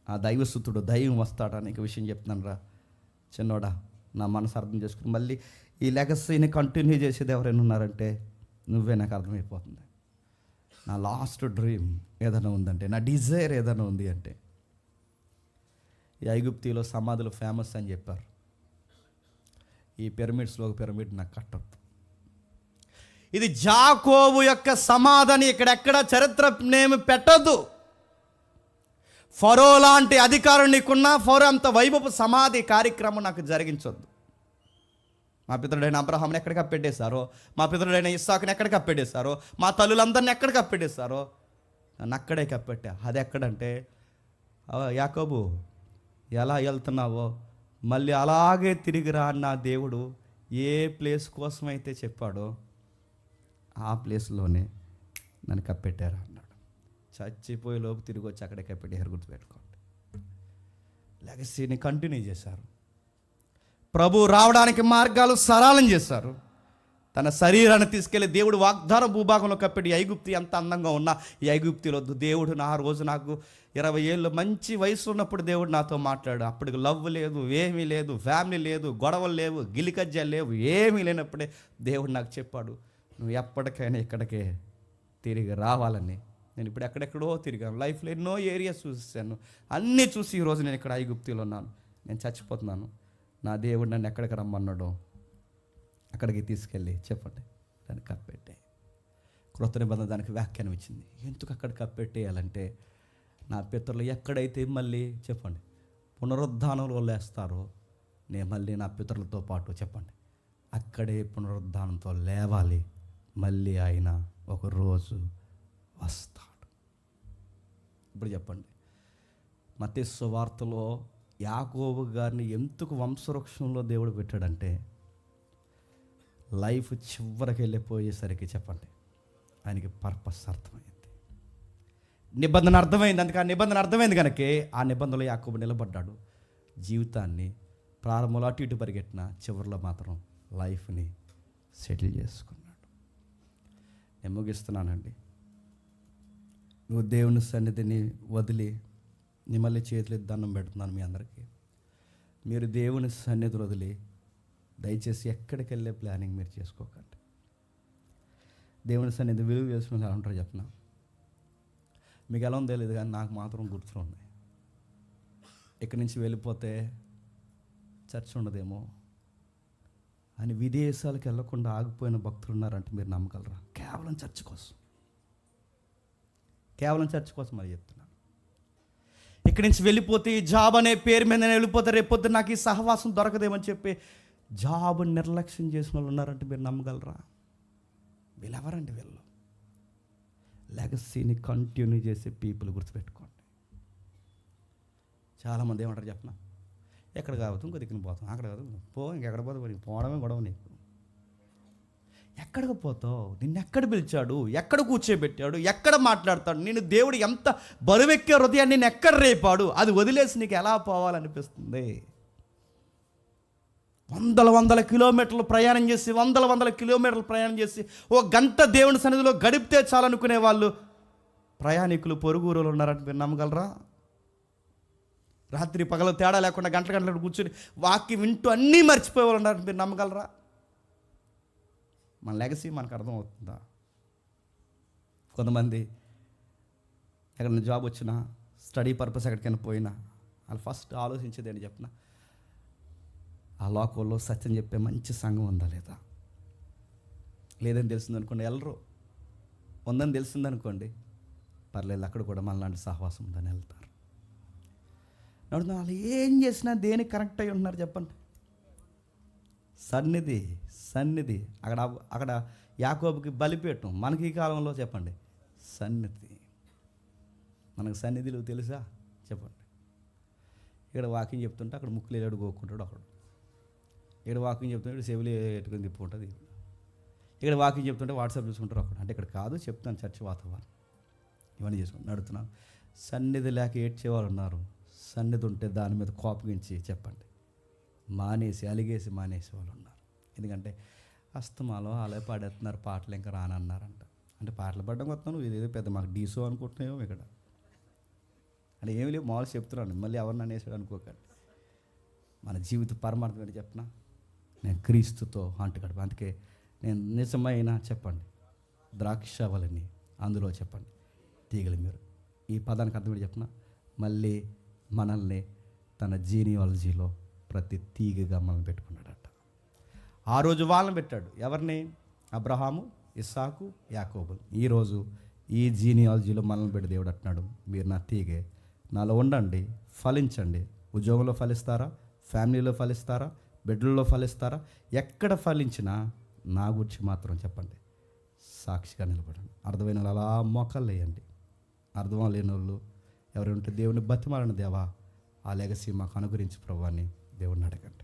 ఆ దైవసుతుడు, దైవం వస్తాడు అని విషయం చెప్తున్నాను రా చిన్నోడా. నా మనసు అర్థం చేసుకుని మళ్ళీ ఈ లెగసీని కంటిన్యూ చేసేది ఎవరైనా ఉన్నారంటే నువ్వే. నాకు అర్థమైపోతుంది. నా లాస్ట్ డ్రీమ్ ఏదైనా ఉందంటే, నా డిజైర్ ఏదైనా ఉంది అంటే, ఈ ఐగుప్తిలో సమాధులు ఫేమస్ అని చెప్పారు. ఈ పిరమిడ్స్లో ఒక పిరమిడ్ నాకు కట్టొద్దు. ఇది జాకోబు యొక్క సమాధిని ఇక్కడెక్కడ చరిత్ర నేమి పెట్టద్దు. ఫరో లాంటి అధికారం నీకున్నా, ఫరో అంత వైభవ సమాధి కార్యక్రమం నాకు జరిగించొద్దు. మా పితరుడైన అబ్రహాంని ఎక్కడ కప్పెట్టేశారో, మా పితరుడైన ఇస్సాకుని ఎక్కడ కప్పెట్టేశారో, మా తల్లులందరినీ ఎక్కడ కప్పెట్టేశారో, నన్ను అక్కడే కప్పెట్టా. అది ఎక్కడంటే, యాకోబు ఎలా వెళ్తున్నావో మళ్ళీ అలాగే తిరిగి రా నా దేవుడు ఏ ప్లేస్ కోసం అయితే చెప్పాడో ఆ ప్లేస్లోనే నన్ను కప్పెట్టారు అన్నాడు. చచ్చిపోయే లోపు తిరిగి వచ్చి అక్కడే కప్పెట్టారు. గుర్తుపెట్టుకోండి. లెగసీని కంటిన్యూ చేశారు. ప్రభు రావడానికి మార్గాలు సరళం చేశారు. తన శరీరాన్ని తీసుకెళ్లి దేవుడు వాగ్దాన భూభాగంలో కప్పెట్టి, ఐగుప్తి ఎంత అందంగా ఉన్నా ఈ ఐగుప్తిలో దేవుడు నా రోజు నాకు 20 ఏళ్ళు మంచి వయసు ఉన్నప్పుడు దేవుడు నాతో మాట్లాడు. అప్పటికి లవ్ లేదు, ఏమీ లేదు, ఫ్యామిలీ లేదు, గొడవలు లేవు, గిలికజ్జాలు లేవు, ఏమీ లేనప్పుడే దేవుడు నాకు చెప్పాడు, నువ్వు ఎప్పటికైనా ఇక్కడికే తిరిగి రావాలని. నేను ఇప్పుడు ఎక్కడెక్కడో తిరిగాను, లైఫ్లో ఎన్నో ఏరియాస్ చూసాను, అన్నీ చూసి ఈరోజు నేను ఇక్కడ ఐగుప్తిలో ఉన్నాను. నేను చచ్చిపోతున్నాను, నా దేవుడు నన్ను ఎక్కడికి రమ్మన్నాడో అక్కడికి తీసుకెళ్ళి చెప్పండి దాన్ని కప్పెట్టే. క్రొత్త నిబంధన దానికి వ్యాఖ్యానం ఇచ్చింది. ఎందుకు అక్కడ కప్పెట్టేయాలంటే, నా పితరులు ఎక్కడైతే మళ్ళీ చెప్పండి పునరుద్ధానంలో లేస్తారో, నేను మళ్ళీ నా పితరులతో పాటు చెప్పండి అక్కడే పునరుద్ధానంతో లేవాలి. మళ్ళీ ఆయన ఒక రోజు వస్తాడు. ఇప్పుడు చెప్పండి, మత్తయి సువార్తలో యాకోబు గారిని ఎందుకు వంశవృక్షంలో దేవుడు పెట్టాడంటే, లైఫ్ చివరికి వెళ్ళిపోయేసరికి చెప్పండి ఆయనకి పర్పస్ అర్థమైంది, నిబంధన అర్థమైంది. అందుకే ఆ నిబంధన అర్థమైంది కనుకే ఆ నిబంధనలో యాకోబు నిలబడ్డాడు. జీవితాన్ని ప్రారంభంలో అటు ఇటు పరిగెట్టిన చివరిలో మాత్రం లైఫ్ని సెటిల్ చేసుకున్నాడు. నేను ముగిస్తున్నానండి. నువ్వు దేవుని సన్నిధిని వదిలి నీ మళ్ళీ చేతులు దండం పెడుతున్నాను మీ అందరికీ. మీరు దేవుని సన్నిధి వదిలి దయచేసి ఎక్కడికి వెళ్ళే ప్లానింగ్ మీరు చేసుకోకండి. దేవుని సన్నిధి విలువ చేసుకుని ఎలా ఉంటారో చెప్పిన మీకు ఎలా ఉందో తెలియదు, కానీ నాకు మాత్రం గుర్తులు ఉన్నాయి. ఇక్కడి నుంచి వెళ్ళిపోతే చర్చ్ ఉండదేమో అని విదేశాలకు వెళ్ళకుండా ఆగిపోయిన భక్తులు ఉన్నారంటే మీరు నమ్మగలరా? కేవలం చర్చ్ కోసం, కేవలం చర్చ్ కోసం మరి చెప్తున్నాను. ఇక్కడి నుంచి వెళ్ళిపోతే ఈ జాబ్ అనే పేరు మీద నేను వెళ్ళిపోతే రేపొద్దు నాకు ఈ సహవాసం దొరకదేమని చెప్పి జాబ్ నిర్లక్ష్యం చేసిన వాళ్ళు ఉన్నారంటే మీరు నమ్మగలరా? వీళ్ళెవరండి? వీళ్ళు లెగసీని కంటిన్యూ చేసే పీపుల్. గుర్తుపెట్టుకోండి. చాలామంది ఏమంటారు చెప్పిన, ఎక్కడ కావద్దు ఇంకో దిక్కుని పోతాం, అక్కడ కాదు పో, ఇంకెక్కడ పోతావు, నీకు పోవడమే గొడవ. నీకు ఎక్కడికి పోతావు? నిన్ను ఎక్కడ పిలిచాడు, ఎక్కడ కూర్చోబెట్టాడు, ఎక్కడ మాట్లాడతాడు, నేను దేవుడు ఎంత బరువెక్కే హృదయాన్ని నేను ఎక్కడ రేపాడు, అది వదిలేసి నీకు ఎలా పోవాలనిపిస్తుంది? వందల కిలోమీటర్లు ప్రయాణం చేసి వందల కిలోమీటర్లు ప్రయాణం చేసి ఓ గంట దేవుని సన్నిధిలో గడిపితే చాలనుకునే వాళ్ళు ప్రయాణికులు పొరుగురులు ఉన్నారంటే మీరు నమ్మగలరా? రాత్రి పగలు తేడా లేకుండా గంటలు కూర్చొని వాక్యం వింటూ అన్నీ మర్చిపోయే వాళ్ళు ఉన్నారంటే మీరు నమ్మగలరా? మన లెగసీ మనకు అర్థమవుతుందా? కొంతమంది ఎక్కడైనా జాబ్ వచ్చినా, స్టడీ పర్పస్ ఎక్కడికైనా పోయినా వాళ్ళు ఫస్ట్ ఆలోచించేది ఏంటి చెప్పిన, ఆ లోకంలో సత్యం చెప్పే మంచి సంఘం ఉందా లేదా? లేదని తెలిసిందనుకోండి వెళ్ళరు, ఉందని తెలిసిందనుకోండి పర్లేదు అక్కడ కూడా మనలాంటి సహవాసం ఉందని వెళ్తారు. వాళ్ళు ఏం చేసినా దేనికి కరెక్ట్ అయి ఉంటున్నారు చెప్పండి? సన్నిధి అక్కడ యాకోబుకి బలిపీఠం, మనకి ఈ కాలంలో చెప్పండి సన్నిధి. మనకు సన్నిధిలు తెలుసా చెప్పండి? ఇక్కడ వాకింగ్ చెప్తుంటే అక్కడ ముక్కులు వెళ్ళాడు గోక్కుంటాడు ఒకడు, ఇక్కడ వాకింగ్ చెప్తుంటే చెవులు ఎట్టుకొని తిప్పుకుంటుంది, ఇక్కడ వాకింగ్ చెప్తుంటే వాట్సాప్ చూసుకుంటారు ఒకడు. అంటే ఇక్కడ కాదు చెప్తాను చర్చ్ వాతావరణం ఇవన్నీ చేసుకుని నడుతున్నాను. సన్నిధి లేక ఏడ్చేవాళ్ళు ఉన్నారు, సన్నిధి ఉంటే దాని మీద కోపగించి చెప్పండి అలిగేసి మానేసే వాళ్ళు ఉన్నారు. ఎందుకంటే అస్తమాలో అలా పాడేస్తున్నారు, పాటలు ఇంకా రానన్నారంట. అంటే పాటలు పాడడం వస్తున్నాను, ఇదేదో పెద్ద మాకు డీసో అనుకుంటున్నాయో ఇక్కడ అంటే ఏమి లేవు, మామూలు చెప్తున్నాను, మళ్ళీ ఎవరిని అనేసాడు అనుకోకండి. మన జీవిత పరమార్థం ఏంటి చెప్పనా? నేను క్రీస్తుతో అంటుకడు. అందుకే నేను నిజమైన చెప్పండి ద్రాక్షవలని అందులో చెప్పండి తీగలి మీరు. ఈ పదానికి అర్థం ఏంటి చెప్పనా? మళ్ళీ మనల్ని తన జీనియాలజీలో ప్రతి తీగగా మనం పెట్టుకున్నాడట. ఆ రోజు వాళ్ళని పెట్టాడు. ఎవరిని? అబ్రహాము, ఇస్సాకు, యాకోబులు. ఈరోజు ఈ జీనియాలజీలో మనల్ని పెట్టి దేవుడు అంటున్నాడు, మీరు నా తీగే, నాలో ఉండండి, ఫలించండి. ఉద్యోగంలో ఫలిస్తారా? ఫ్యామిలీలో ఫలిస్తారా? బిడ్డల్లో ఫలిస్తారా? ఎక్కడ ఫలించినా నా గురించి మాత్రం చెప్పండి, సాక్షిగా నిలబడండి. అర్థమైన వాళ్ళు అలా మోకాలు వేయండి. అర్థం లేని వాళ్ళు ఎవరు ఉంటే దేవుని బతిమాలని, దేవా ఆ లెగసీ మాకు అనుగ్రహించి ప్రభువాన్ని దేవుణ్ణి అడగండి.